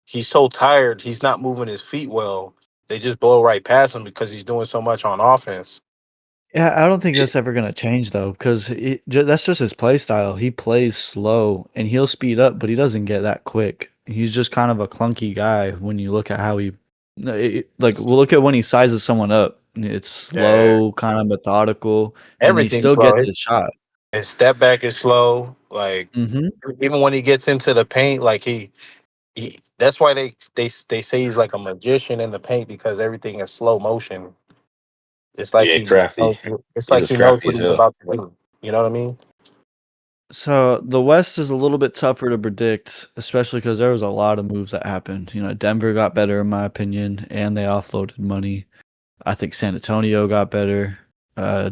he's so tired. He's not moving his feet well. They just blow right past him because he's doing so much on offense.
Yeah, I don't think that's ever gonna change though, because that's just his play style. He plays slow and he'll speed up, but he doesn't get that quick. He's just kind of a clunky guy when you look at how he, no, like, we'll look at when he sizes someone up. It's
Yeah,
slow, kind of methodical, and he
everything's
still
slow.
gets his shot.
His step back is slow. Like
Hmm.
even when he gets into the paint, like he that's why they say he's like a magician in the paint because everything is slow motion. It's like
Yeah, crafty.
it's
He's
like
as
he knows
crafty
what
as
he's
hell.
about to do. You know what I mean?
So the West is a little bit tougher to predict, especially because there was a lot of moves that happened. Denver got better in my opinion, and they offloaded money. I think San Antonio got better. Uh,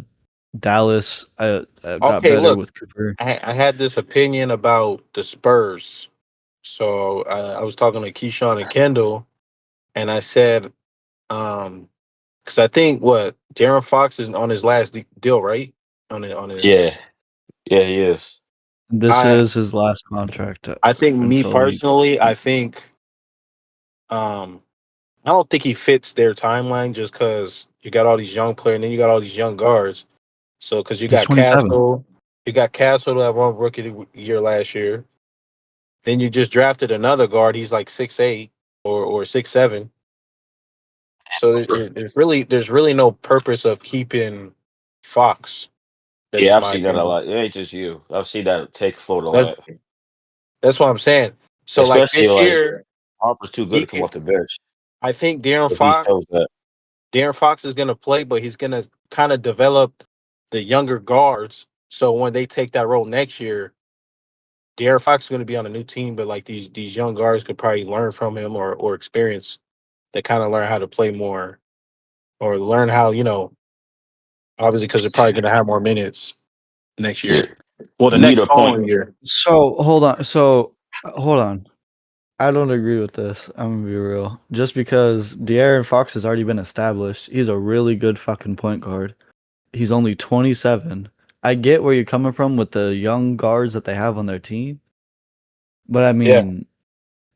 Dallas got
Okay,
better
look,
with Cooper.
I had this opinion about the Spurs. So I was talking to Keyshawn and Kendall, and I said, um, Because I think what Darren Fox is on his last deal, right? On
Yeah,
his.
yeah, he is.
This
I
is his last contract
I think me
until he.
personally, I think um I don't think he fits their timeline just because you got all these young players and then you got all these young guards. So because
He's 27.
You got Castle that won rookie of the year last year. Then you just drafted another guard. He's like 6'8" or 6'7". So there's really no purpose of keeping Fox. That's
Yeah,
just
I've
my
seen that a
opinion.
lot. It ain't just you. I've seen that take float a
That's
lot.
that's what I'm saying. So like
Especially
this
like
year,
Harper's too good to
he
come off the bench.
I think
If he shows that.
Darren Fox is gonna play, but he's gonna kind of develop the younger guards. So when they take that role next year, Darren Fox is gonna be on a new team, but like these young guards could probably learn from him or experience. They kind of learn how to play more or learn how obviously because they're probably gonna have more minutes next
Shit.
year. Well, the
You need
next
a point.
following year.
So hold on. Hold on. I don't agree with this. I'm gonna be real. Just because De'Aaron Fox has already been established, he's a really good fucking point guard. He's only 27. I get where you're coming from with the young guards that they have on their team, but I
Yeah,
mean,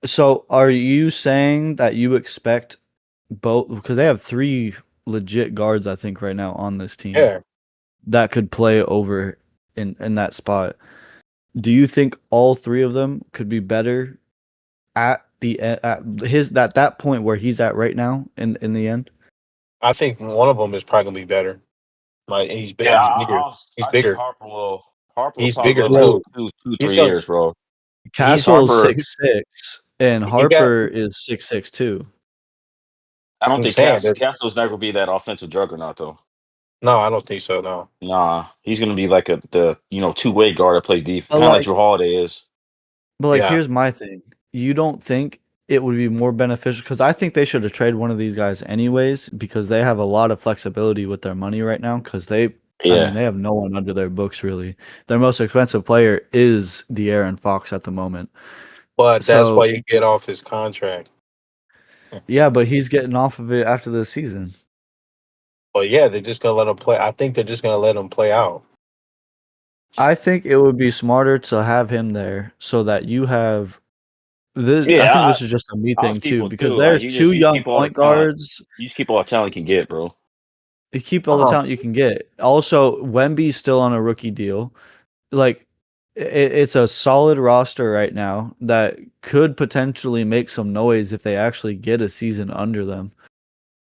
so are you saying that you expect both? Because they have 3 legit guards, I think, right now on this team
yeah.
that could play over in that spot. Do you think all 3 of them could be better at that point where he's at right now in the end?
I think one of them is probably gonna be better. Like
Yeah,
he's bigger. He's
I think
bigger.
Harper will
He's
probably
bigger
go like
too.
Well,
two,
He's
three
gonna.
years, bro.
He's
Castle is
Harper,
6'6", and
he got.
Harper is 6'6" too.
I don't
I'm
think
saying that.
Castle's never gonna be that offensive juggernaut though.
No, I don't think so. No.
Nah, he's gonna be like the two-way guard that plays defense,
But
kind of like
like,
Drew Holiday is.
Yeah,
here's my thing. You don't think it would be more beneficial? Because I think they should have traded one of these guys anyways, because they have a lot of flexibility with their money right now. Because I mean,
Yeah,
they have no one under their books really. Their most expensive player is De'Aaron Fox at the moment.
but that's
So
why you get off his contract.
yeah, but he's getting off of it after this season.
But yeah, they're just gonna let him play. I think they're just gonna let him play out.
I think it would be smarter to have him there so that you have this. I
yeah.
think this is just a me
I'll
thing
keep
too,
him
because
too. Like
there's 2
you
young
keep all the
point
talent.
guards.
You just keep all the talent you can get, bro.
You keep all the
Uh-huh.
talent you can get. Also, Wemby's still on a rookie deal. Like, it's a solid roster right now that could potentially make some noise if they actually get a season under them.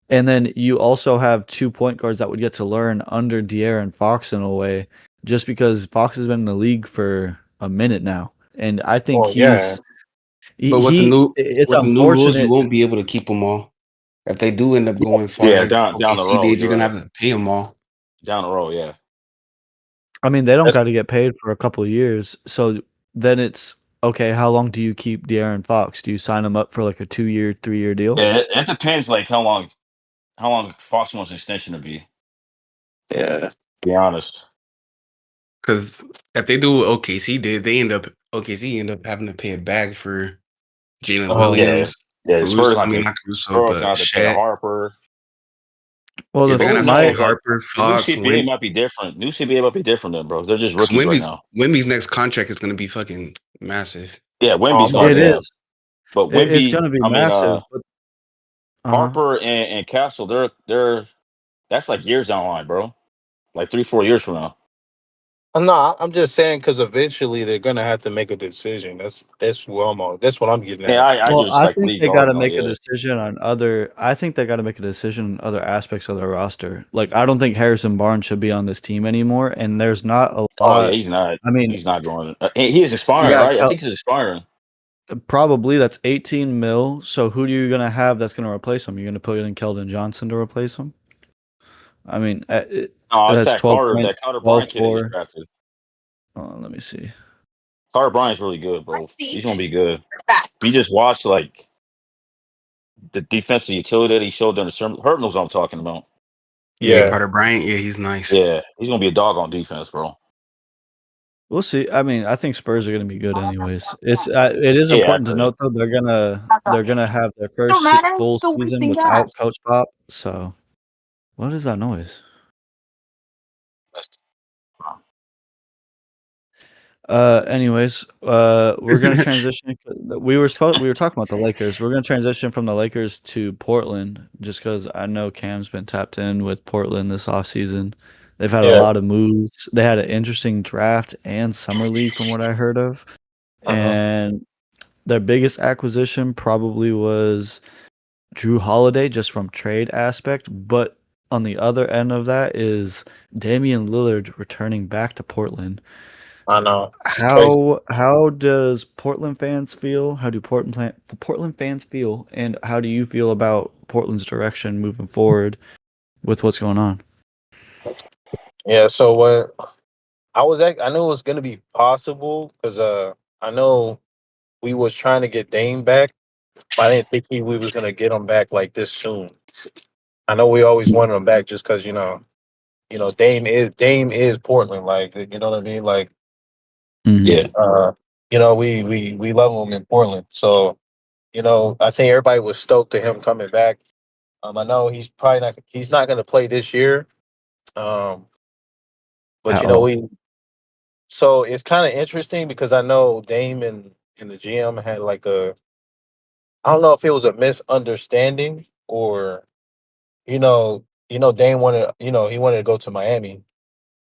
And then you also have 2 point guards that would get to learn under De'Aaron Fox in a way, just because Fox has been in the league for a minute now, and I think
Well, yeah,
But
it's
with the new rules, you
unfortunate.
won't be able to keep them all. If they do end up going far,
Yeah,
like
down the
OKC
road,
did, you're
you're
gonna
right.
have to pay them all.
Down the road, yeah.
I mean, they don't
that's
got to get paid for a couple of years, so then it's okay. How long do you keep De'Aaron Fox? Do you sign him up for like a 2-year, 3-year deal?
Yeah, it depends like how long Fox wants extension to be.
yeah.
To be honest.
Because if they do what OKC did, OKC end up having to pay it back for Jalen
Um,
Yeah,
Williams,
yeah. The
Caruso.
Spurs
I
not
mean,
to
not Caruso,
Spurs
but
not to pay
Shet.
Harper.
Well,
Yeah,
the
they're
But
gonna
who
have to pay
knows? Like
Harper,
the new
Fox,
CBA might be different. New CBA might be different than bro. They're just
because
rookies right now.
Wemby's next contract is gonna be fucking massive.
Yeah,
oh,
Wemby's
I'm
gonna
it
already.
yeah.
is.
But
It's
Wemby,
going to be
I mean
massive, but uh-huh.
Harper and Castle, they're that's like years down the line, bro. Like 3-4 years from now.
I'm just saying because eventually they're gonna have to make a decision. That's what I'm getting
Yeah,
at.
I
Well,
just
I
like
think
league
they got
guard
to
though,
make a
yeah.
decision on other. I think they got to make a decision on other aspects of their roster. Like, I don't think Harrison Barnes should be on this team anymore. And there's not a
Oh yeah,
lot.
he's not.
I mean,
He's not going. He is
you
expiring,
got
right? I think he's expiring.
probably that's 18 mil. So who are you gonna have that's gonna replace him? You're gonna put in Keldon Johnson to replace him. I mean,
No, it's
that's 12
That
points,
Carter
12
Bryant kid they just
4.
drafted.
Let me see.
Carter Bryant's really good, bro. He's gonna be good. You just watch like the defensive utility that he showed during the sermon. Herb knows what I'm talking about.
Yeah,
Yeah,
Carter Bryant. Yeah, he's nice.
Yeah, he's gonna be a dog on defense, bro.
We'll see. I mean, I think Spurs are going to be good anyways. It is
Yeah, I
important to
agree.
note though they're gonna have their first full season without Coach Pop. So What is that noise? Anyways, we're gonna transition. We were talking about the Lakers. We're gonna transition from the Lakers to Portland, just because I know Cam's been tapped in with Portland this offseason. They've had a
Yeah.
lot of moves. They had an interesting draft and summer league, from what I heard of.
Uh-huh.
And their biggest acquisition probably was Drew Holiday, just from trade aspect. But on the other end of that is Damian Lillard returning back to Portland.
I know. It's crazy.
How does Portland fans feel? How do Portland fans feel, and how do you feel about Portland's direction moving forward with what's going on?
Yeah. So what I knew it was gonna be possible because I know we was trying to get Dame back, but I didn't think we was gonna get him back like this soon. I know we always wanted him back just because Dame is Portland, like you know what I mean, like
Mhm.
Yeah.
we love him in Portland, so I think everybody was stoked to him coming back. I know he's not gonna play this year, um, but
At all.
so it's kind of interesting because I know Dame and the GM had like I don't know if it was a misunderstanding or Dame wanted he wanted to go to Miami,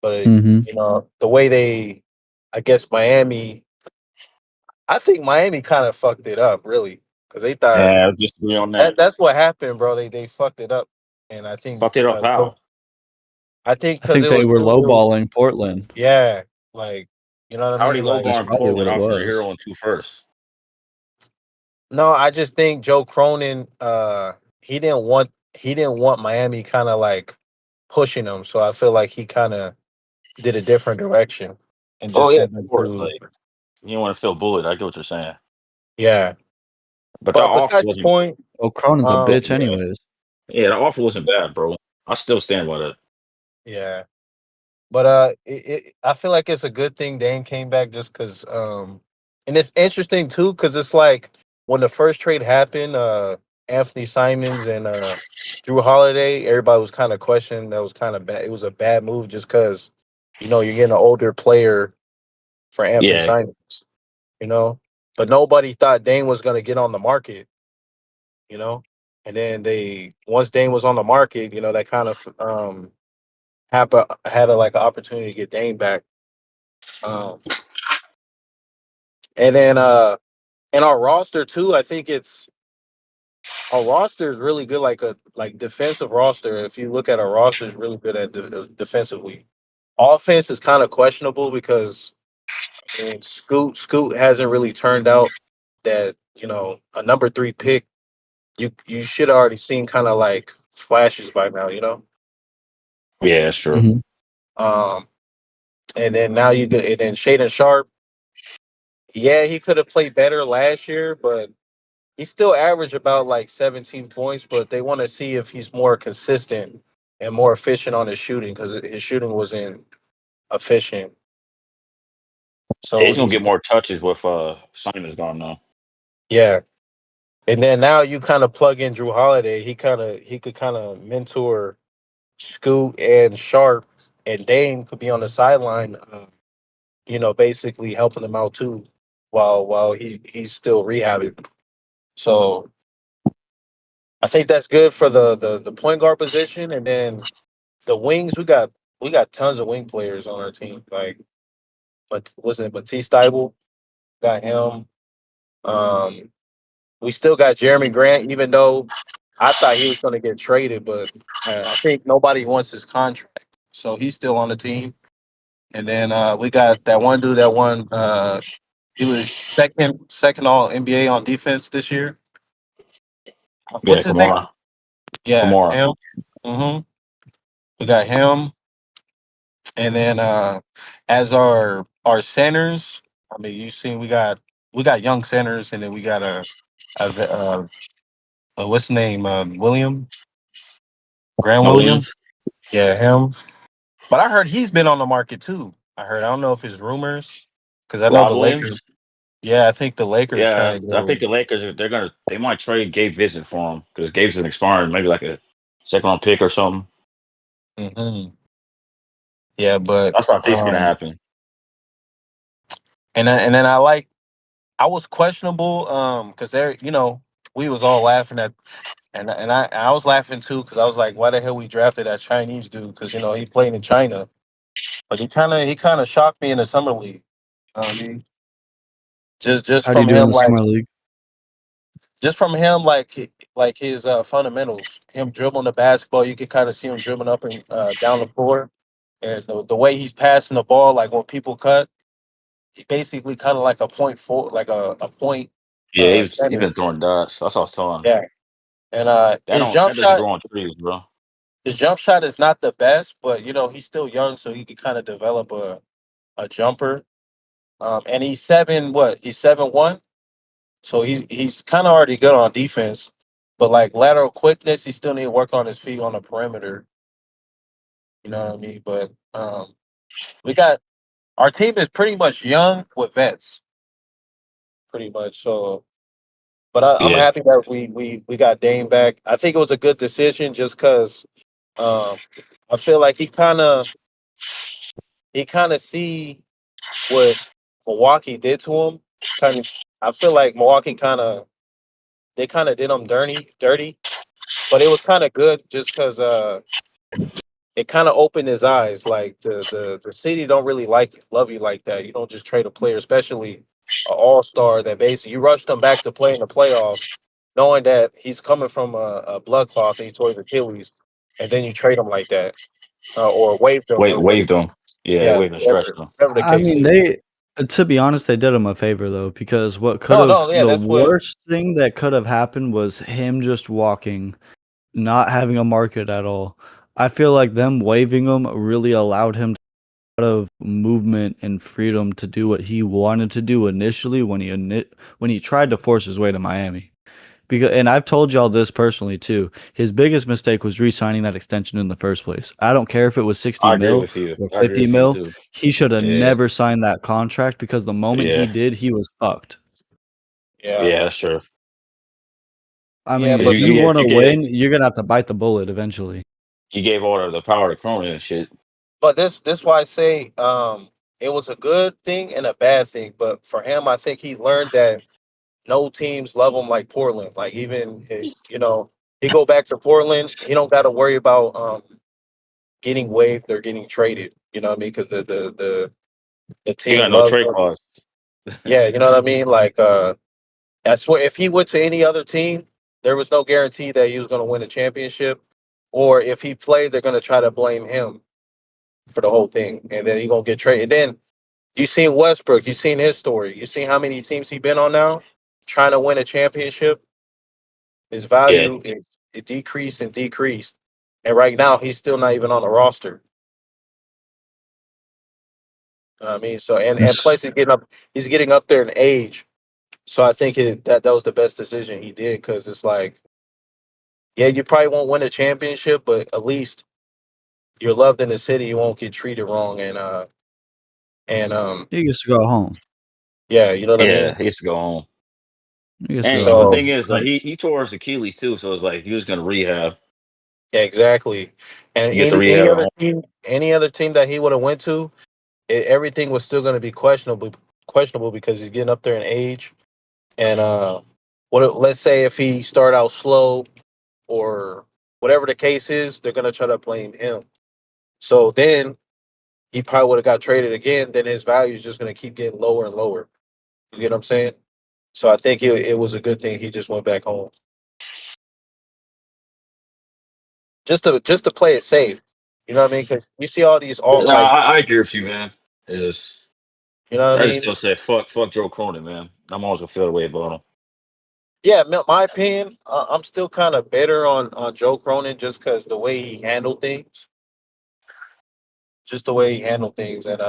but
Mhm.
the way I guess I think Miami kind of fucked it up really because they thought
Yeah, just agree on that.
that's what happened, bro. They fucked it up, and I think
Fucked it up how?
I
because
think
it
they
was
were
it was
lowballing Portland.
yeah, like you know what I
How are they
mean, like.
That's
lowballing
probably what
Portland
it
offering a
was.
hero and two firsts?
No, I just think Joe Cronin, he didn't want Miami kind of like pushing him, so I feel like he kind of did a different direction and
Oh
just
yeah, of
sent them
course.
to
Like you don't want to feel bullied. I get what you're saying.
yeah.
But that
But
offer
besides the
wasn't
point,
Oh, Cronin's a
um,
bitch,
bad.
anyways.
Yeah, the offer wasn't bad, bro. I still stand by that.
yeah. But I feel like it's a good thing Dame came back just because and it's interesting too because it's like when the first trade happened, Anthony Simons and Drew Holiday, everybody was kind of questioning that was kind of bad. It was a bad move just because you're getting an older player for Anthony
Yeah,
Simons, you know, but nobody thought Dame was gonna get on the market, you know, and then they once Dame was on the market, that kind of had a like an opportunity to get Dame back. Um, and then and our roster too, I think our roster is really good, like a defensive roster. If you look at our roster, is really good at defensively. Offense is kind of questionable because I mean Scoot hasn't really turned out that a number three pick. You should have already seen kind of like flashes by now.
yeah, that's true.
Mhm.
Um, and then now you get and then Shaden Sharp. Yeah, he could have played better last year, but he still averaged about like 17 points, but they want to see if he's more consistent and more efficient on his shooting because his shooting wasn't efficient.
Yeah,
So
he's gonna
he's
get more touches with Simon's gone now.
yeah. And then now you kind of plug in Drew Holiday. He could kind of mentor Scoot and Sharp, and Dame could be on the sideline, basically helping them out too, while he's still rehabbing. So I think that's good for the point guard position, and then the wings, we got tons of wing players on our team. Like, but was it Matisse Thybulle? Got him. Um, we still got Jeremy Grant, even though I thought he was going to get traded, but I think nobody wants his contract, so he's still on the team. And then we got that one dude that won. He was second all NBA on defense this year.
Yeah,
What's his name?
Kamara.
Yeah,
Kamara.
him. hmm We got him. And then as our centers, I mean, you seen we got young centers, and then we got what's his name? William Grant
No
William.
Williams.
Yeah, him. But I heard he's been on the market too. I don't know if it's rumors because I know
Rob
the
Williams.
Lakers. Yeah, I think the Lakers
Yeah,
trying to
I think
go.
the Lakers they might trade Gabe Vincent for him because Gabe's an expiring, maybe like a second round pick or something.
Hmm. Yeah, but
That's what I think's gonna happen.
and then I was questionable because there we was all laughing at and I was laughing too because I was like, why the hell we drafted that Chinese dude? Because he played in China, but he kind of shocked me in the summer league. I mean, just
How do you
from
do in
him
the
like
summer league?
just from him like his fundamentals, him dribbling the basketball, you could kind of see him dribbling up and down the floor, and the way he's passing the ball, like when people cut, he basically kind of like a point four, like a point
Yeah, he
center.
been throwing dots. That's what I was telling him.
Yeah, and
That doesn't grow on trees, bro.
his jump shot is not the best, but he's still young, so he could kind of develop a jumper. And he's seven, what? He's 7'1", so he's kind of already good on defense. But like lateral quickness, he still need to work on his feet on the perimeter. You know what I mean? But we got our team is pretty much young with vets, pretty much. So, but I'm
Yeah,
happy that we got Dame back. I think it was a good decision just because um, I feel like he kind of see what Milwaukee did to him. Kind of, I feel like Milwaukee they kind of did him dirty, but it was kind of good just because it kind of opened his eyes. Like the city don't really love you like that. You don't just trade a player, especially an all star that basically you rushed him back to play in the playoffs, knowing that he's coming from a blood cloth and he tore his Achilles, and then you trade him like that or waive him or
waved
whatever.
him. Yeah, they
Yeah,
waved and stretched him.
whatever the
I
case
mean,
is.
to be honest, they did him a favor though, because
No, no, yeah,
the
that's what.
worst thing that could have happened was him just walking, not having a market at all. I feel like them waiving him really allowed him a lot of movement and freedom to do what he wanted to do initially when he tried to force his way to Miami. Because, and I've told y'all this personally too. His biggest mistake was re-signing that extension in the first place. I don't care if it was 60
I agree
mil
with you.
or
I agree
50
with you
mil.
too.
He should have
Yeah,
never signed that contract because the moment he
yeah,
did, he was fucked.
Yeah,
yeah. That's true.
I
yeah,
mean,
Because
if
but
you want to
you gave
win, you're gonna have to bite the bullet eventually.
all of the power to Cronin and shit.
this why I say it was a good thing and a bad thing. But for him, I think he learned that no teams love him like Portland. Like even he go back to Portland, he don't got to worry about getting waived or getting traded. You know what I mean? Because the
He
team
got no
loves
trade
him.
clause.
Yeah, you know what I mean. Like I swear, if he went to any other team, there was no guarantee that he was going to win a championship. Or if he played, they're going to try to blame him for the whole thing, and then he gonna get traded. Then you seen Westbrook, you seen his story, you seen how many teams he been on now, trying to win a championship. His
Yeah,
value it decreased and decreased, and right now he's still not even on the roster. You know what I mean, so and plus
It's,
he's getting up there in age. So I think that was the best decision he did because it's like, yeah, you probably won't win a championship, but at least you're loved in the city. You won't get treated wrong, and
he gets to go home.
yeah, you know what I
yeah.
mean.
He used to go home.
He gets to go
And the
So
thing
home.
is, like he tore his Achilles too, so it's like he was gonna rehab.
yeah, exactly. And
Get the
any
rehab at
other
home.
team, any other team that he would have went to, everything was still going to be questionable because he's getting up there in age. And let's say if he start out slow or whatever the case is, they're going to try to blame him. So then he probably would have got traded again. Then his value is just going to keep getting lower and lower. You get what I'm saying? So I think it was a good thing he just went back home just to play it safe. You know what I mean? Because you see all these all
No,
like
I agree with you, man. It's just
you know what I
I just
mean.
still say fuck Joe Cronin, man. I'm always gonna feel the way about him.
Yeah, my opinion, I'm still kind of bitter on Joe Cronin just because the way he handled things, just the way he handled things, and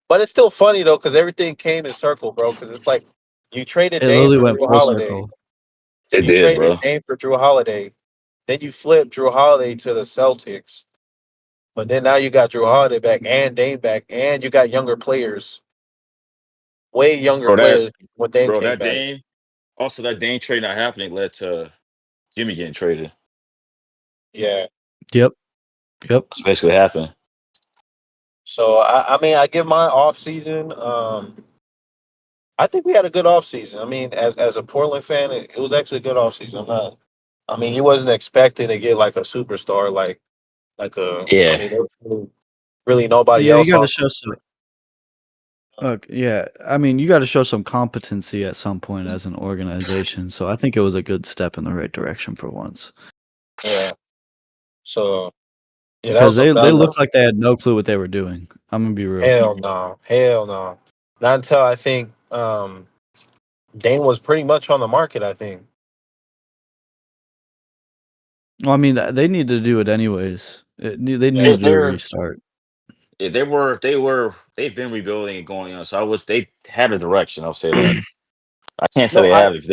but it's still funny though because everything came in circle, bro. Because it's like you traded
It
Dame
literally
for
went
Drew
full
Holiday,
circle.
It
you
did,
traded
bro.
Dame for Drew Holiday, then you flipped Drew Holiday to the Celtics, but then now you got Drew Holiday back and Dame back, and you got younger players, way younger
Bro,
players when Dame came
that
back.
Dane. Also, that Dane trade not happening led to Jimmy getting traded.
Yeah,
Yep. Yep.
That's basically what happened.
So I mean, I give my off season. I think we had a good off season. I mean, as a Portland fan, it was actually a good off season. I'm not. I mean, he wasn't expecting to get like a superstar, like a. I
Yeah.
mean, there was really nobody
Yeah, you
else
got to
on.
show some. Look, yeah, I mean, you got to show some competency at some point as an organization. So I think it was a good step in the right direction for once.
Yeah. So yeah, that
Because
was a
they
that was
looked like they had no clue what they were doing. I'm gonna be real.
hell no, hell no. Not until I think Dane was pretty much on the market. I think.
Well, I mean, they need to do it anyways. They need
Yeah.
to do a
They're
restart.
yeah, they've been rebuilding and going on. So they had a direction. I'll say that. I can't say
No,
they have because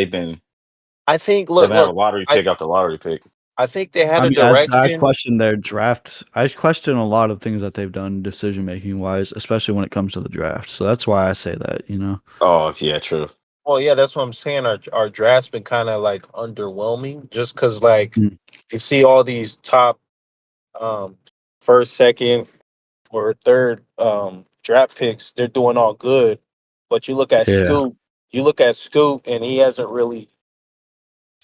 I think.
they've had a
Look.
lottery pick after lottery pick.
I think they had
I
a
mean, I
direction.
question their draft. I question a lot of things that they've done decision making wise, especially when it comes to the draft. So that's why I say that. You know.
Oh yeah, true.
Well, yeah, that's what I'm saying. Our draft's been kind of like underwhelming, just because like
Mm.
you see all these top um first, second, or third draft picks, they're doing all good. But
Yeah.
You look at Scoot, and he hasn't really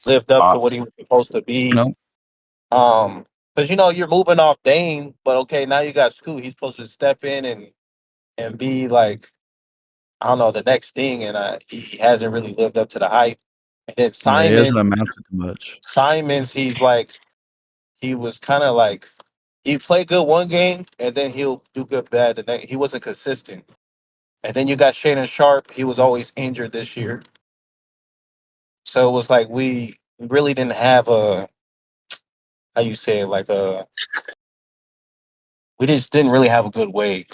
lived up to what
Pops.
he was supposed to be.
No.
Because you're moving off Dame, but okay, now you got Scoot. He's supposed to step in and be like I don't know the next thing, and he hasn't really lived up to the hype. And then
Yeah, he hasn't amounted to much.
Simons, he was kind of like he played good one game, and then he'll do good bad the next. He wasn't consistent. And then you got Shannon Sharp. He was always injured this year, so it was like we really didn't have a how you say it like a we just didn't really have a good way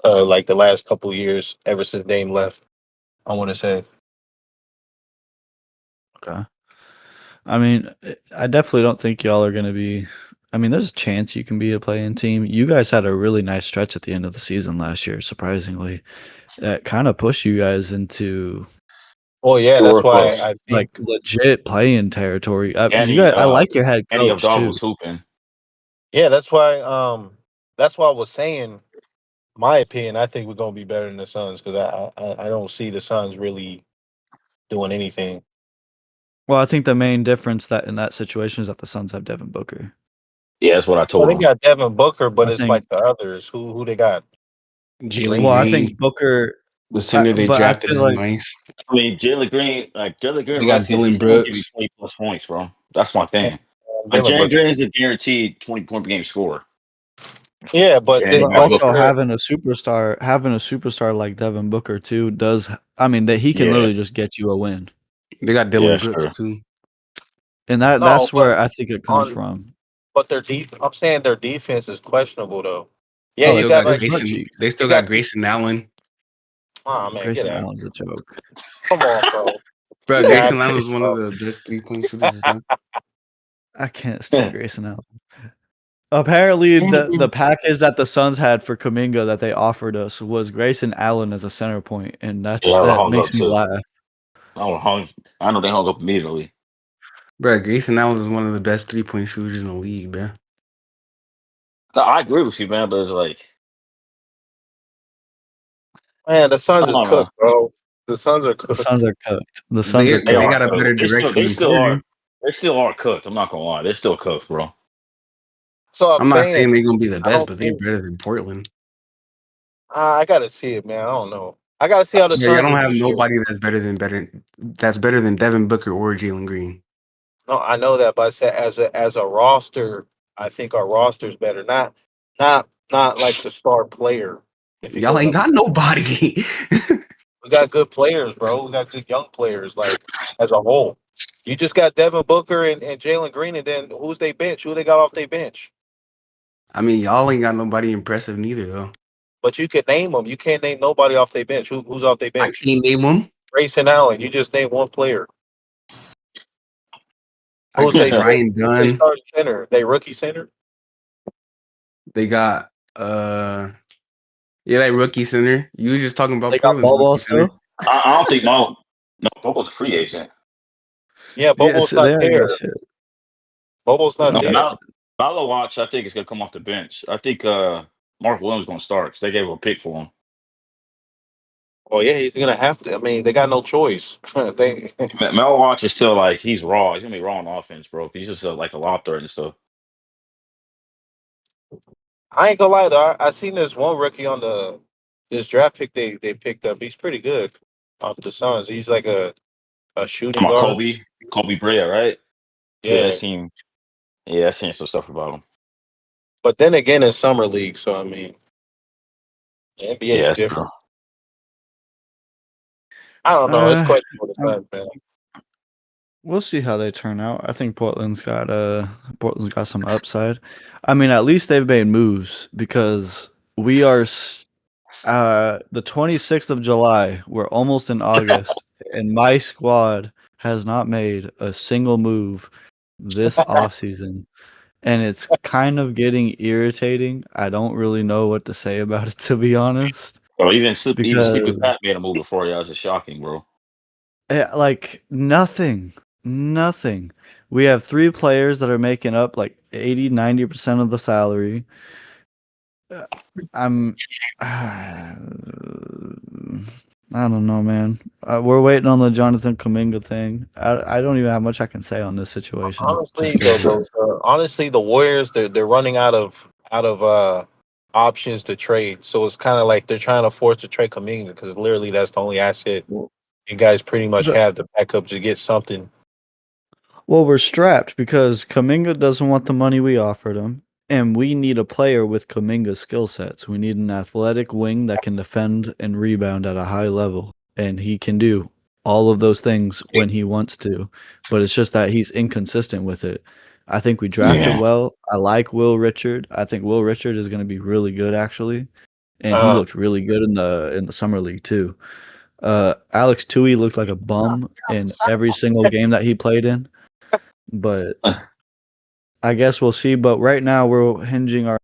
like the last couple years ever since Dame left. I want to say.
Okay. I mean, I definitely don't think y'all are gonna be. I mean, there's a chance you can be a playing team. You guys had a really nice stretch at the end of the season last year, surprisingly. That kind of pushed you guys into
Well, yeah,
They
that's
were
why
close.
I
like
think.
legit playing territory. You
Andy
guys, I like your head
Andy
coach
Abdallah
too.
was hooping.
Yeah, that's why I was saying. My opinion, I think we're gonna be better than the Suns because I don't see the Suns really doing anything.
Well, I think the main difference that in that situation is that the Suns have Devin Booker.
Yeah, that's what I
Well,
told
they
him.
got Devin Booker, but
I
it's
think.
like the others. Who they got?
Jalen
Well, I
Green.
Green,
think Booker.
the center they
But I
drafted,
feel
is
like.
nice.
I mean, Jalen Green,
They got
rested, he's
Dylan
still gonna give you
Brooks.
20 plus points, bro. That's my thing. Like
Dylan
Jalen
Brooks.
Green is a guaranteed 20-point per game scorer.
Yeah, but
And
then,
you
But
got
but
also
Booker.
having a superstar like Devin Booker too does. I mean that he can
Yeah,
literally just get you a win,
They got
yeah,
Dylan
that's
Brooks
true.
too.
and
no,
that's where I think it comes
on
from.
but I'm saying their defense is questionable though. Yeah,
They
Oh,
you
still
got
got
like
Grayson.
Archie.
They
you
still got
got
Grayson Allen.
oh man, get
Grayson
out.
Allen's a joke.
Come on, bro.
Bro,
Nah,
Grayson Allen was one of
bro.
the best 3-point shooters, bro.
I can't stand Grayson Allen. Apparently, the package that the Suns had for Kuminga that they offered us was Grayson Allen as a center point, and
Yeah, I
that
hung up
makes me
too.
laugh.
I know they hung up immediately.
Bro, Grayson Allen was one of the best 3-point shooters in the league, bro.
No, I agree with you, man, but it's like
Man, the
I
Suns is
don't know.
cooked, bro. The Suns are
The Suns
cooked.
are cooked. The Suns
They
are
They
they
are
cooked.
got a
cooked.
better direction than Portland.
They still are cooked. I'm not gonna lie. They're still cooked, bro.
So I'm
I'm not
saying
saying they're gonna be the
I
best,
don't
but they're
think
better than Portland.
I gotta see it, man. I don't know. I gotta see how the
Yeah, y'all
Suns
don't
are
have
this year.
nobody that's better than Devin Booker or Jalen Green.
No, I know that, but I said as a roster, I think our roster is better. Not like the star player. If you get
Y'all
what
ain't
I'm
got
saying,
nobody.
we got good players, bro. We got good young players. Like as a whole, you just got Devin Booker and Jalen Green, and then who's they bench? Who they got off their bench?
I mean, y'all ain't got nobody impressive neither, though.
But you can name them. You can't name nobody off their bench. Who's off their
I
bench?
can't name them.
Grayson Allen. You just named one player.
I
Who's they?
Ryan
Who's they
Dunn.
starting center? They rookie center.
They got yeah, that rookie center. You were just talking about
They got
Portland's
Bobo
rookie center.
still.
I don't think no Bobo's a free agent.
Yeah,
Yes,
Bobo's
they
not
already got
there.
shit.
Bobo's
They
not
don't
No,
got
there.
shit.
not Follow watch, I think, is gonna come off the bench. I think Mark Williams gonna start because they gave a pick for him.
Oh yeah, he's gonna have to. I mean, they got no choice. they,
Mel Watch is still like he's raw. He's gonna be raw on offense, bro. He's just like a lob threat and stuff.
I ain't gonna lie though. I seen this one rookie on this draft pick they picked up. He's pretty good off the Suns. He's like a shooting
Come on,
guard.
Kobe Bryant, right? Yeah, I
Yeah,
seen. Yeah, I seen some stuff about him.
but then again, in summer league, so I mean, the NBA
Yeah,
is
that's true.
different. I don't know. It's
Uh,
questionable
um,
defense, man.
we'll see how they turn out. I think Portland's got some upside. I mean, at least they've made moves because we are the 26th of July. We're almost in August, and my squad has not made a single move this offseason. And it's kind of getting irritating. I don't really know what to say about it, to be honest,
Bro, even Sleepy
because
Pat made a move before y'all. It's shocking, bro.
like nothing. We have three players that are making up like 80-90% of the salary. Uh, I'm I don't know, man. We're waiting on the Jonathan Kuminga thing. I don't even have much I can say on this situation.
Honestly, honestly, the Warriors they're running out of options to trade. So it's kind of like they're trying to force to trade Kaminga because literally that's the only asset
Well,
you guys pretty much
the,
have to back up to get something.
well, we're strapped because Kuminga doesn't want the money we offered him, and we need a player with Kuminga's skill sets. We need an athletic wing that can defend and rebound at a high level, and he can do all of those things when he wants to. But it's just that he's inconsistent with it. I think we drafted
Yeah,
well. I like Will Richard. I think Will Richard is going to be really good actually, and he
Uh,
looked really good in the summer league too. Alex Tui looked like a bum in every single game that he played in, but I guess we'll see. But right now, we're hinging our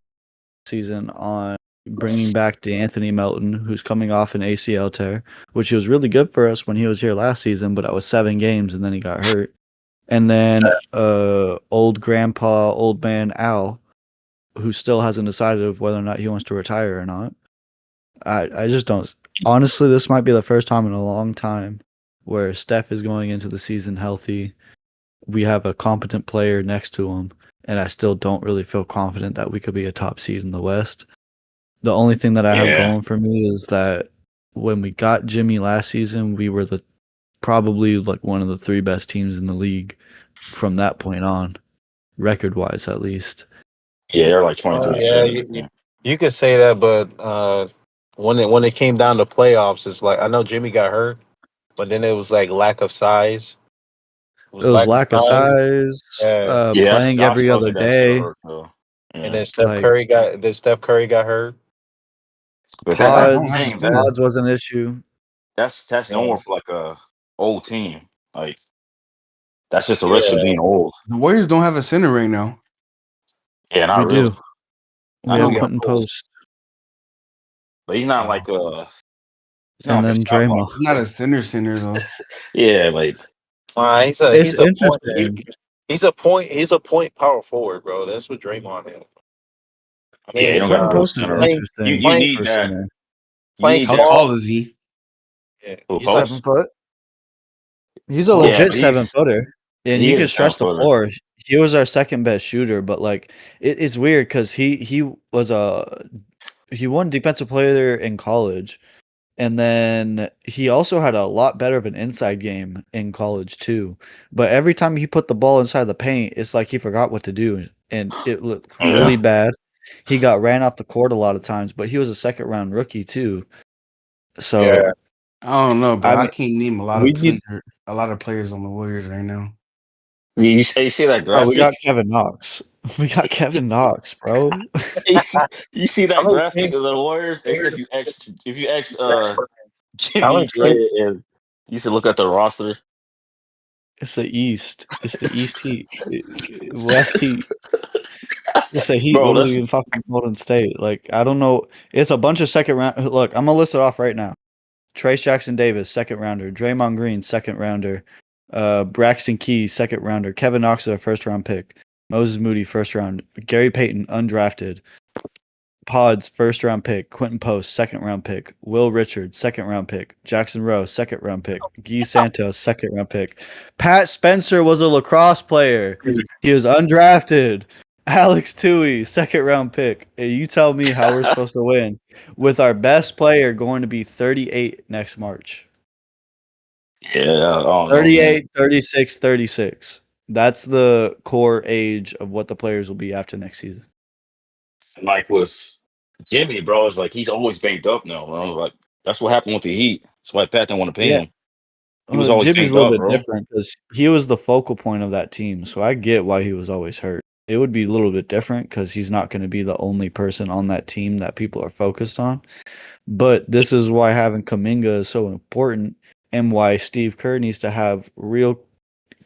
season on bringing back DeAnthony Melton, who's coming off an ACL tear, which he was really good for us when he was here last season, but that was 7 games and then he got hurt. And then old grandpa, old man Al, who still hasn't decided of whether or not he wants to retire or not. I just don't. Honestly, this might be the first time in a long time where Steph is going into the season healthy. We have a competent player next to him, and I still don't really feel confident that we could be a top seed in the West. The only thing that I have
yeah,
going for me is that when we got Jimmy last season, we were the probably like one of the three best teams in the league from that point on, record wise at least.
yeah. They're like 23
yeah,
and 7. Yeah,
you could say that, but when it came down to playoffs, it's like I know Jimmy got hurt, but then it was like lack of size. It
It
was
was
lack of
lack of
size.
size,
Yeah,
yeah.
playing
I
every
still
other
think that's still
day.
hurt though.
and
Yeah,
then
Like
Steph Curry got hurt.
but that's the
Don't have a
pods,
thing. That
center.
pods was an issue.
that's
Yeah,
normal for like a old team. Like that's just the risk of
yeah.
being old.
The Warriors don't have a center right now.
Yeah, not
We
really.
do. We
I know
have
we got
Quentin
Post,
Post
but he's not
Oh,
like he's not
and
like a
then
shot
Draymond.
he's not
blocker.
a center though.
Yeah, like
He's a
It's
he's a point.
interesting.
He's a point power forward, bro. That's what Draymond is. I
yeah, you
mean,
don't got
Quentin
a real
Post is
center.
playing
You
interesting
playing
need
for
that.
center.
You
playing
need
How
that.
small.
tall is he?
Yeah,
Who,
he's like
Seven
Post?
foot. He's a
Oh,
Yeah,
legit
but
7 footer, and
he
he
is
can
a 7
stretch the
footer.
floor. He was our second best shooter, but like it's weird because he was he won defensive player in college, and then he also had a lot better of an inside game in college too. But every time he put the ball inside the paint, it's like he forgot what to do, and it looked really
Yeah,
bad. He got ran off the court a lot of times, but he was a second round rookie too.
yeah.
So
I don't know, bro.
I
I
mean,
can't name
we need.
a lot of players on the Warriors right now.
you see that
Oh, we got
graphic?
Kevin Knox. We got Kevin Knox, bro.
You see
How
that
many
graphic
teams?
of the Warriors? They said if you X
How
Jimmy
many teams?
Trey and you should look at the roster.
It's the East. It's the East Heat. West Heat. It's the Heat
Bro,
literally
that's
in fucking Golden State. Like, I don't know. It's a bunch of second round. Look, I'm gonna list it off right now. Trace Jackson Davis, second rounder. Draymond Green, second rounder. Braxton Keys, second rounder. Kevin Knox is a first round pick. Moses Moody, first round. Gary Payton, undrafted. Pods, first round pick. Quentin Post, second round pick. Will Richard, second round pick. Jackson Rowe, second round pick. Guy Santos, second round pick. Pat Spencer was a lacrosse player. He was undrafted. Alex Tui, second round pick. And you tell me how we're supposed to win with our best player going to be 38 next March.
Yeah, I don't know, man.
38, 36, 36. That's the core age of what the players will be after next season.
Like with Jimmy, bro, it's like he's always banged up now, bro. Like that's what happened with the Heat. That's why Pat didn't want to pay
Yeah.
him. He was always
Jimmy's
banged
a little
up,
bit
bro.
different because he was the focal point of that team. So I get why he was always hurt. It would be a little bit different because he's not going to be the only person on that team that people are focused on. But this is why having Kuminga is so important and why Steve Kerr needs to have real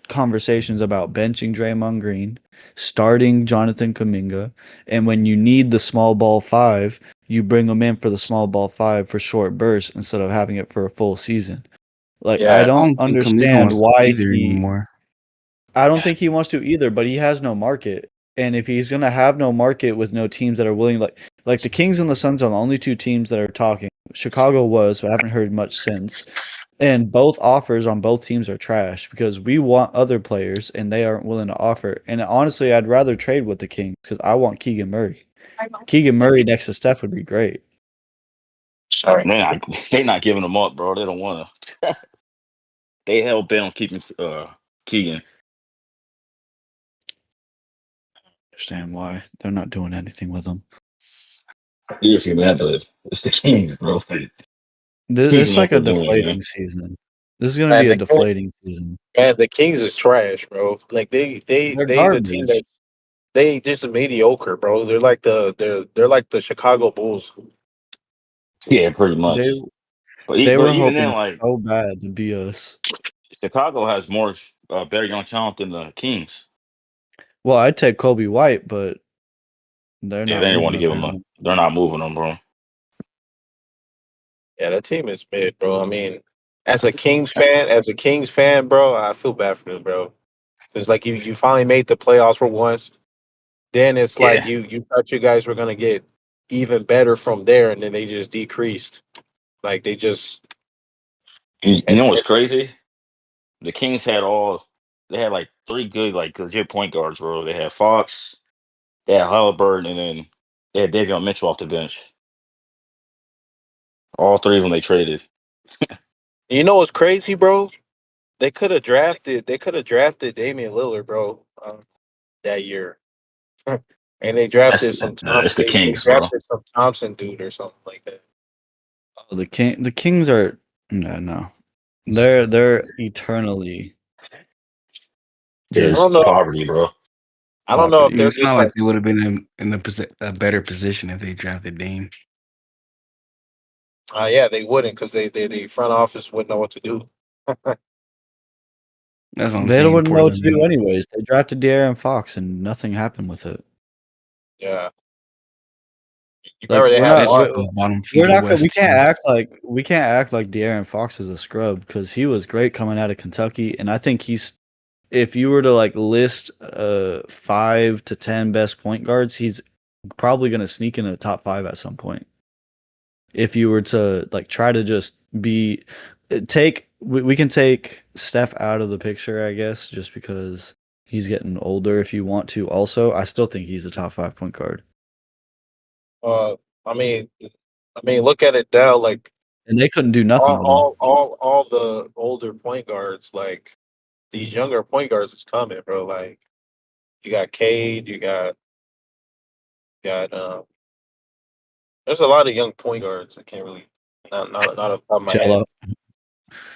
conversations about benching Draymond Green, starting Jonathan Kuminga, and when you need the small ball five, you bring them in for the small ball five for short bursts instead of having it for a full season. Like I
Yeah,
I
don't
don't think Kaminga
understand
wants to
why
either anymore.
I don't think he wants to either, but he has no market. And if he's gonna have no market with no teams that are willing, like the Kings and the Suns are the only two teams that are talking. Chicago was, but I haven't heard much since. And both offers on both teams are trash because we want other players and they aren't willing to offer. And honestly, I'd rather trade with the Kings because I want Keegan Murray. Keegan Murray next to Steph would be great.
sorry.
They not giving him up, bro. They don't want to. They hell bent on keeping Keegan.
Understand why they're not doing anything with him.
Seriously, man, but it's the Kings, bro. Like, Kings
It's
know what
like a
they're doing, man.
deflating season. This is gonna
Man,
be a
the Kings,
deflating season.
man, the Kings is trash, bro. Like
They're
the team
garbage.
that they just mediocre, bro. They're like they're like the Chicago Bulls.
Yeah, pretty
They
much.
they
But
were
even then,
hoping
like
so bad to be us.
Chicago has more better young talent than the Kings.
Well, I'd take Kobe White, but they're
Yeah, they
not
didn't want
moving
to give
up
him
on him.
They're not moving him, bro.
Yeah, that team is mid, bro. I mean, as a Kings fan, bro, I feel bad for them, bro. It's like you finally made the playoffs for once. Then it's like
Yeah.
you thought you guys were gonna get even better from there, and then they just decreased. Like they just
You
and,
know what's
and
crazy? The Kings they had like three good, like legit point guards, bro. They had Fox, they had Halliburton, and then they had Davion Mitchell off the bench. All three of them they traded.
you know what's crazy, bro? They could have drafted Damian Lillard, bro, that year, and they
That's
drafted some
it's the
They
Kings, bro.
drafted some Thompson dude or something like that.
Oh, the Kings are no. They're eternally
I
It's
don't
just
know.
poverty, bro.
I don't know if
poverty.
they're
It's
just
not like
like
they would have been in a better position if they drafted Dame.
yeah, they wouldn't because the front office wouldn't know what to do.
That's what I'm
They
saying.
wouldn't know what
Portland
to do
and
anyways. They drafted De'Aaron Fox and nothing happened with it.
Yeah, you
Like
remember they
we're
had
not
that's
Mark.
just the bottom
we're
feeder
not gonna
West team.
we can't act like De'Aaron Fox is a scrub because he was great coming out of Kentucky, and I think he's if you were to like list 5 to 10 best point guards, he's probably gonna sneak into the top 5 at some point. If you were to like try to just be we can take Steph out of the picture, I guess, just because he's getting older. If you want to, also, I still think he's a top 5 point guard,
Uh, I mean, look at it now. Like
and they couldn't do nothing
all,
with him.
all the older point guards, like these younger point guards is coming, bro. Like you got Cade, you got. There's a lot of young point guards. I can't really not off the top of my head.
Cello,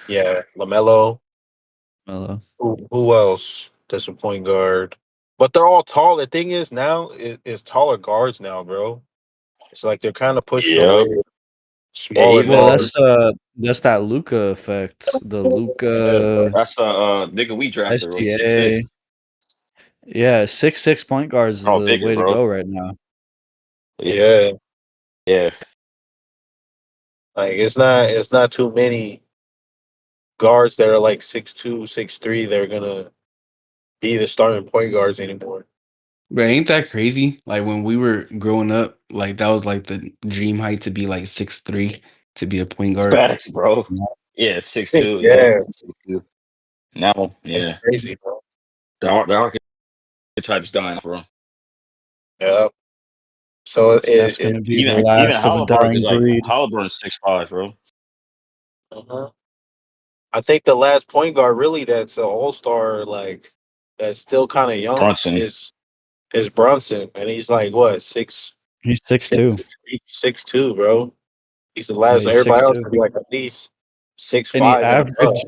Yeah, Lamelo.
Melo.
Who else? That's a point guard. But they're all tall. The thing is now is taller guards now, bro. It's like they're kind of pushing away
Yep. Yeah,
smaller
Well,
even
guards.
that's that Luca effect. The
Yeah, bro.
Luca
that's the nigga we drafted, like 6'6".
SGA. Yeah, 6'6" point guards is
Oh,
the
bigger,
way to
bro.
go right now.
Yeah,
Yeah.
yeah.
Like it's not too many guards that are like 6'2", 6'3". They're gonna be the starting point guards anymore.
But ain't that crazy? Like when we were growing up, like that was like the dream height to be like 6'3", to be a point guard.
Facts, bro. Yeah, 6'2". Yeah,
Yeah,
6'2". Now,
it's
yeah,
crazy, bro.
the archetype's dying, bro.
Yeah. So
Steph's gonna
it
be the
Even
last of a
Halliburton is
dying
like
breed.
Halliburton's 6'5", bro.
uh I think the last point guard really that's an all star like that's still kind of young
Brunson.
is Brunson, and he's like what
He's 6'2".
6'2", bro. He's the
Yeah,
last.
he's
Everybody else
6'2".
should be like at least six
And he
five and above.
averaged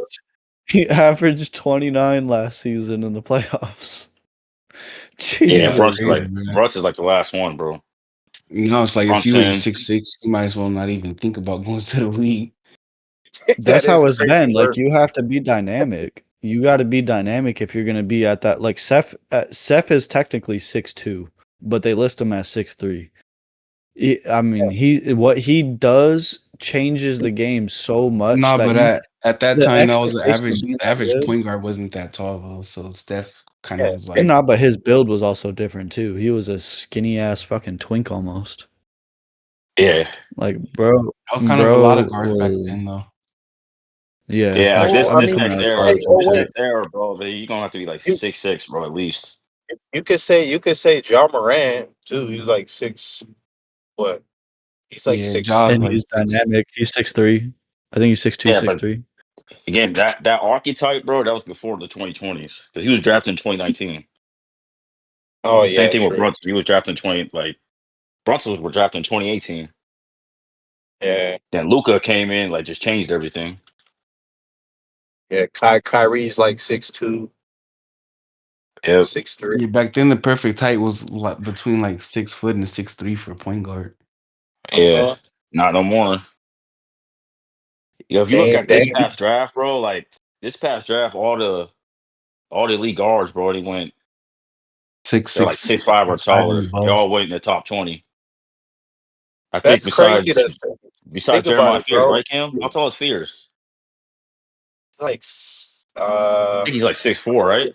he averaged 29 last season in the playoffs.
Yeah,
That's
Jesus.
crazy, man.
Brunson's like the last one, bro.
You know, it's like if you ain't
Brunson.
6'6", you might as well not even think about going to the league.
That
That's
is
how it's
crazy
been. Like
work.
you have to be dynamic. You got to be dynamic if you're going to be at that. Like Seth is technically 6'2", but they list him as 6'3". I mean, what he does changes the game so much
Nah,
that
but
you
at that
the
time, that was the
expectation of
average.
being
The
that
average
good.
point guard wasn't that tall though, so Steph kind of
Yeah,
was like,
No, but his build was also different too. He was a skinny ass fucking twink almost.
Yeah.
Like bro
that was kind of a lot of guards back
was
then though.
yeah.
Yeah, like
That's
well,
true.
this
I mean,
this
coming
next
out of
era,
hey,
college and
oh
this
shit.
wait,
next era, bro, you're gonna have to be like
you
6'6", bro, at least.
you could say John Moran too. He's like six. What? He's like
Yeah,
six.
Jaws
And
like
he's
6.
dynamic. He's 6'3". I think he's 6'2",
Yeah, but
6'3".
again, that archetype, bro, that was before the 2020s because he was drafted in 2019.
Oh
Same
yeah,
thing with
true.
Brunson. He was drafted in 20 like Brunson was drafted in 2018.
Yeah,
Then Luca came in, like just changed everything.
yeah. Kyrie's like 6'2",
Yep.
6'3".
Yeah, back then the perfect height was like between like 6 foot and 6'3" for a point guard.
Yeah.
Uh-huh.
Not no more. Yeah, if you look
Dame,
at this
Dame,
past draft, bro, like this past draft, all the elite guards, bro,
Six
they're like
six
6'5" or
6'5" and
taller. They
above.
all went in the top 20. I think
that's crazy. That's
besides
think about
Jeremiah
it,
Fears,
bro.
right, Cam? How tall is Fears?
It's like
I think he's like 6'4", right?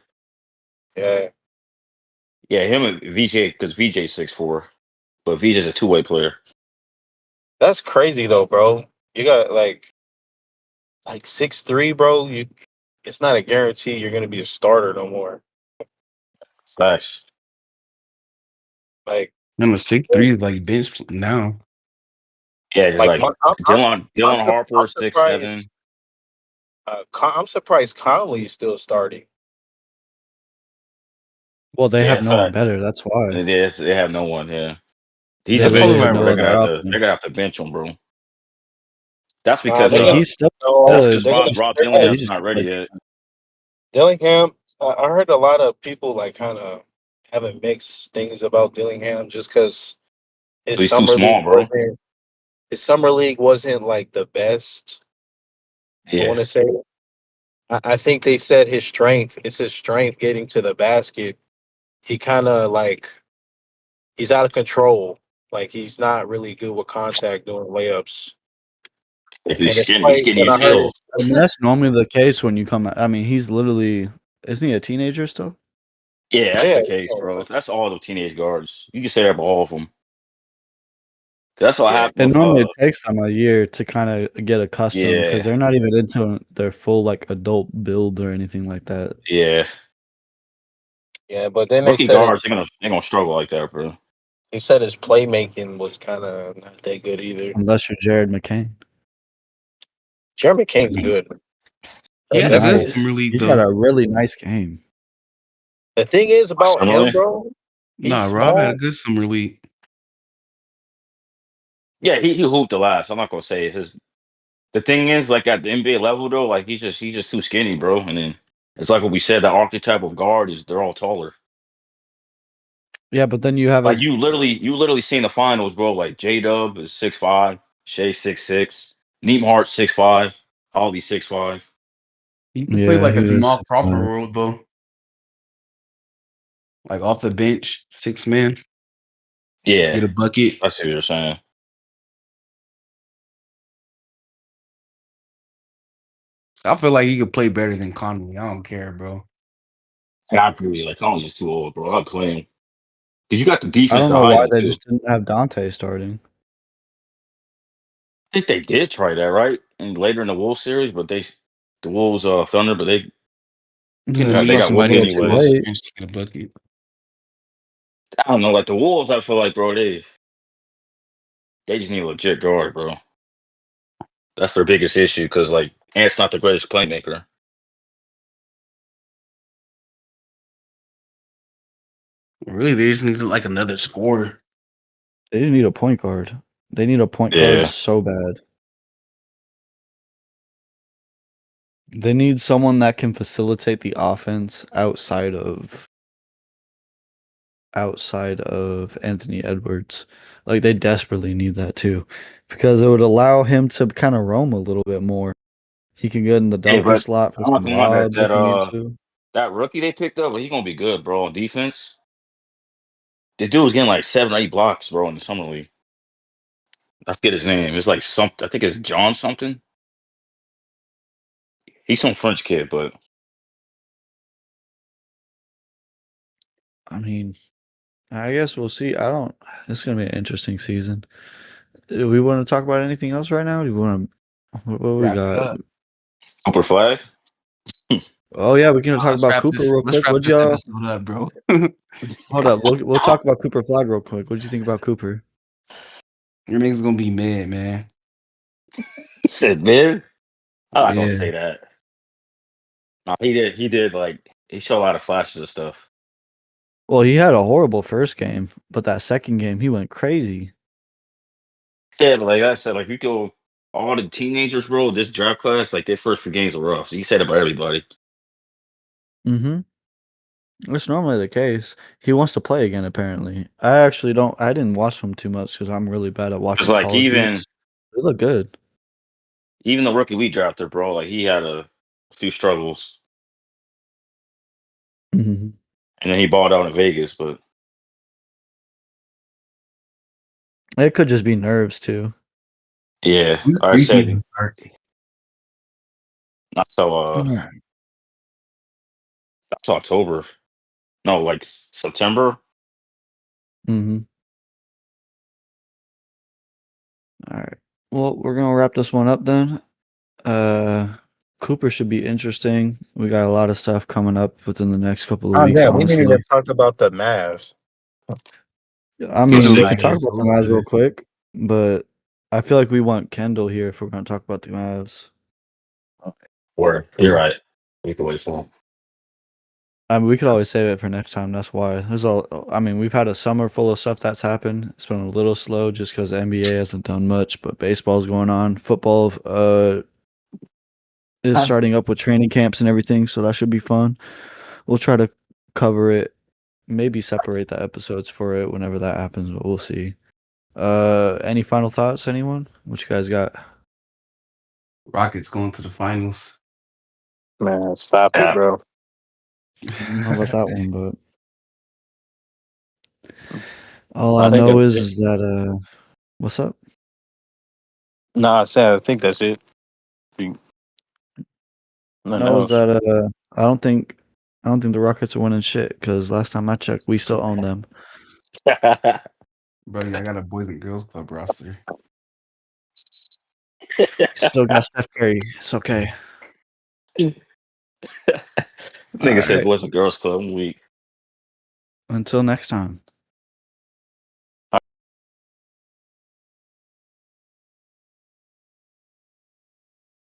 yeah.
Yeah, him and VJ, because VJ's 6'4", but VJ's a two-way player.
That's crazy though, bro. You got like 6'3", bro. It's not a guarantee you're gonna be a starter no more.
Facts.
Like
Number 6'3" is like bench now.
Yeah, just
like
like
I'm,
Dylan
I'm
Harper, six
surprised.
seven.
I'm surprised Conley is still starting.
Well, they
Yeah,
have no one
fact.
better. That's why
They have no one. Yeah, he's
they
a
That's probably
literally have
why
veteran, bro.
no other option.
They're gonna have to bench him, bro. That's
Nah,
because
they're
Like
gonna
he's still
no,
that's because
good.
they're gonna.
Rob
Hey,
He
Dillingham's
just
not
can't
ready
play
yet.
defense.
Dillingham. I heard a lot of people like kind of having mixed things about Dillingham just because his
So he's too
summer league
small, bro.
wasn't his summer league wasn't like the best. I want
Yeah,
to say. I think they said his strength. It's his strength getting to the basket. He kind of like he's out of control. Like he's not really good with contact doing layups.
if he's
And it's
skinny, he's
like
skinny
when
as
I heard
hell.
I mean, that's normally the case when you come. I mean, he's literally isn't he a teenager still?
Yeah, that's
yeah,
the case, bro. That's all the teenage guards. You can say that about all of them. That's what
yeah,
happened
And
with
normally it takes them a year to kind of get accustomed because
yeah,
they're not even into their full like adult build or anything like that.
yeah.
yeah. But then
Rookie guards, they're gonna struggle like that, bro.
he said his playmaking was kind of not that good either.
Unless you're Jared McCain.
Jeremy King's good.
He
He's
had a
That's
good
cool.
nice.
summer league
He's got
though.
a really nice game.
The thing is about him,
Similarly,
bro. He's
Nah, Rob had a
small.
good summer league.
yeah, he hooped the last. I'm not gonna say his. The thing is, like at the NBA level though, like he's just too skinny, bro. And then it's like what we said, the archetype of guard is they're all taller.
Yeah, but then you have
Like
a
you literally seen the finals, bro. Like J Dub is 6'5", Shea 6'6", Neemhart 6'5", Holly 6'5".
He could play
yeah,
like
he
a
was
Jamal Crawford role though. Like off the bench, 6 man,
Yeah,
get a bucket.
I see what you're saying.
I feel like he could play better than Conley. I don't care, bro.
And I agree. Like Conley's just too old, bro. I play him. Because you got the
I
defense
don't
to
know
hide
why
him
they
too.
just didn't have Dante starting.
I think they did try that, right? And later in the Wolves series, but the Wolves Thunder, but they
Gonna
they
need
It's
got
a
lucky
somebody
little
to
too
come off
anyways.
the
late.
bench to get a bucket.
I don't know, like the Wolves, I feel like, bro, they just need a legit guard, bro. That's their biggest issue because like Ant's not the greatest playmaker.
Really, they just need like another scorer.
They didn't need a point guard. They need a point guard
Yeah.
so bad. They need someone that can facilitate the offense outside of Anthony Edwards. Like they desperately need that too, because it would allow him to kind of roam a little bit more. He can get in the
Yeah,
dunker
but
slot for
I'm not
some
gonna lie, that
lobs if
that
he needs to.
that rookie they picked up, he gonna be good, bro, on defense. The dude was getting like 7 or 8 blocks, bro, in the summer league. I forget his name. It's like something. I think it's John something. He's some French kid, but
I mean, I guess we'll see. I don't. It's gonna be an interesting season. Do we want to talk about anything else right now? Do we want to? What we
Wrap it
got?
up.
Cooper Flag.
Oh yeah, we can talk
Let's
about
wrap
Cooper
this.
real
Let's
quick.
wrap
Would
this
y'all
episode up, bro.
hold up? We'll talk about Cooper Flag real quick. What do you think about Cooper?
Your niggas gonna be mad, man.
He said, "Man, I'm not gonna
Yeah.
say that." No, he did. He did. Like he showed a lot of flashes of stuff.
Well, he had a horrible first game, but that second game he went crazy.
Yeah, but like I said, like you go all the teenagers, bro. This draft class, like their first few games were rough. He said it about everybody.
Mm-hmm. It's normally the case. He wants to play again, apparently. I actually don't. I didn't watch him too much because I'm really bad at
It's
watching
like
college hoops. They look good.
even the rookie we drafted, bro. Like he had a few struggles,
Hmm.
and then he balled out in Vegas. But
It could just be nerves too.
yeah,
When's
I said
preseason start?
not till
Alright.
not till October. No, like September.
Mm-hmm. All right. Well, we're gonna wrap this one up then. Uh, Cooper should be interesting. We got a lot of stuff coming up within the next couple of
Oh
weeks.
yeah, we didn't even
Honestly,
talk about the Mavs.
I
They
mean,
do
we
like
could talk
it,
about
so
the
it's
Mavs real
good.
quick, but I feel like we want Kendall here if we're gonna talk about the Mavs.
Or you're right. We can wait for him.
I mean, we could always save it for next time. That's why. There's all. I mean, we've had a summer full of stuff that's happened. It's been a little slow just because the NBA hasn't done much, but baseball's going on. Football is starting up with training camps and everything, so that should be fun. We'll try to cover it. Maybe separate the episodes for it whenever that happens, but we'll see. Any final thoughts, anyone? What you guys got?
Rockets going to the finals.
Man, stop it, bro.
I don't know about that one, but all
I
I
think
know
that's
is
it.
that what's up?
Nah, I think that's it. Nothing
Knows
else.
that I don't think the Rockets are winning shit because last time I checked, we still own them.
Buddy, I got a boys and girls club roster.
Still got Steph Curry. It's okay. All
Nigga said
right.
boys and girls club. I'm weak.
Until next time.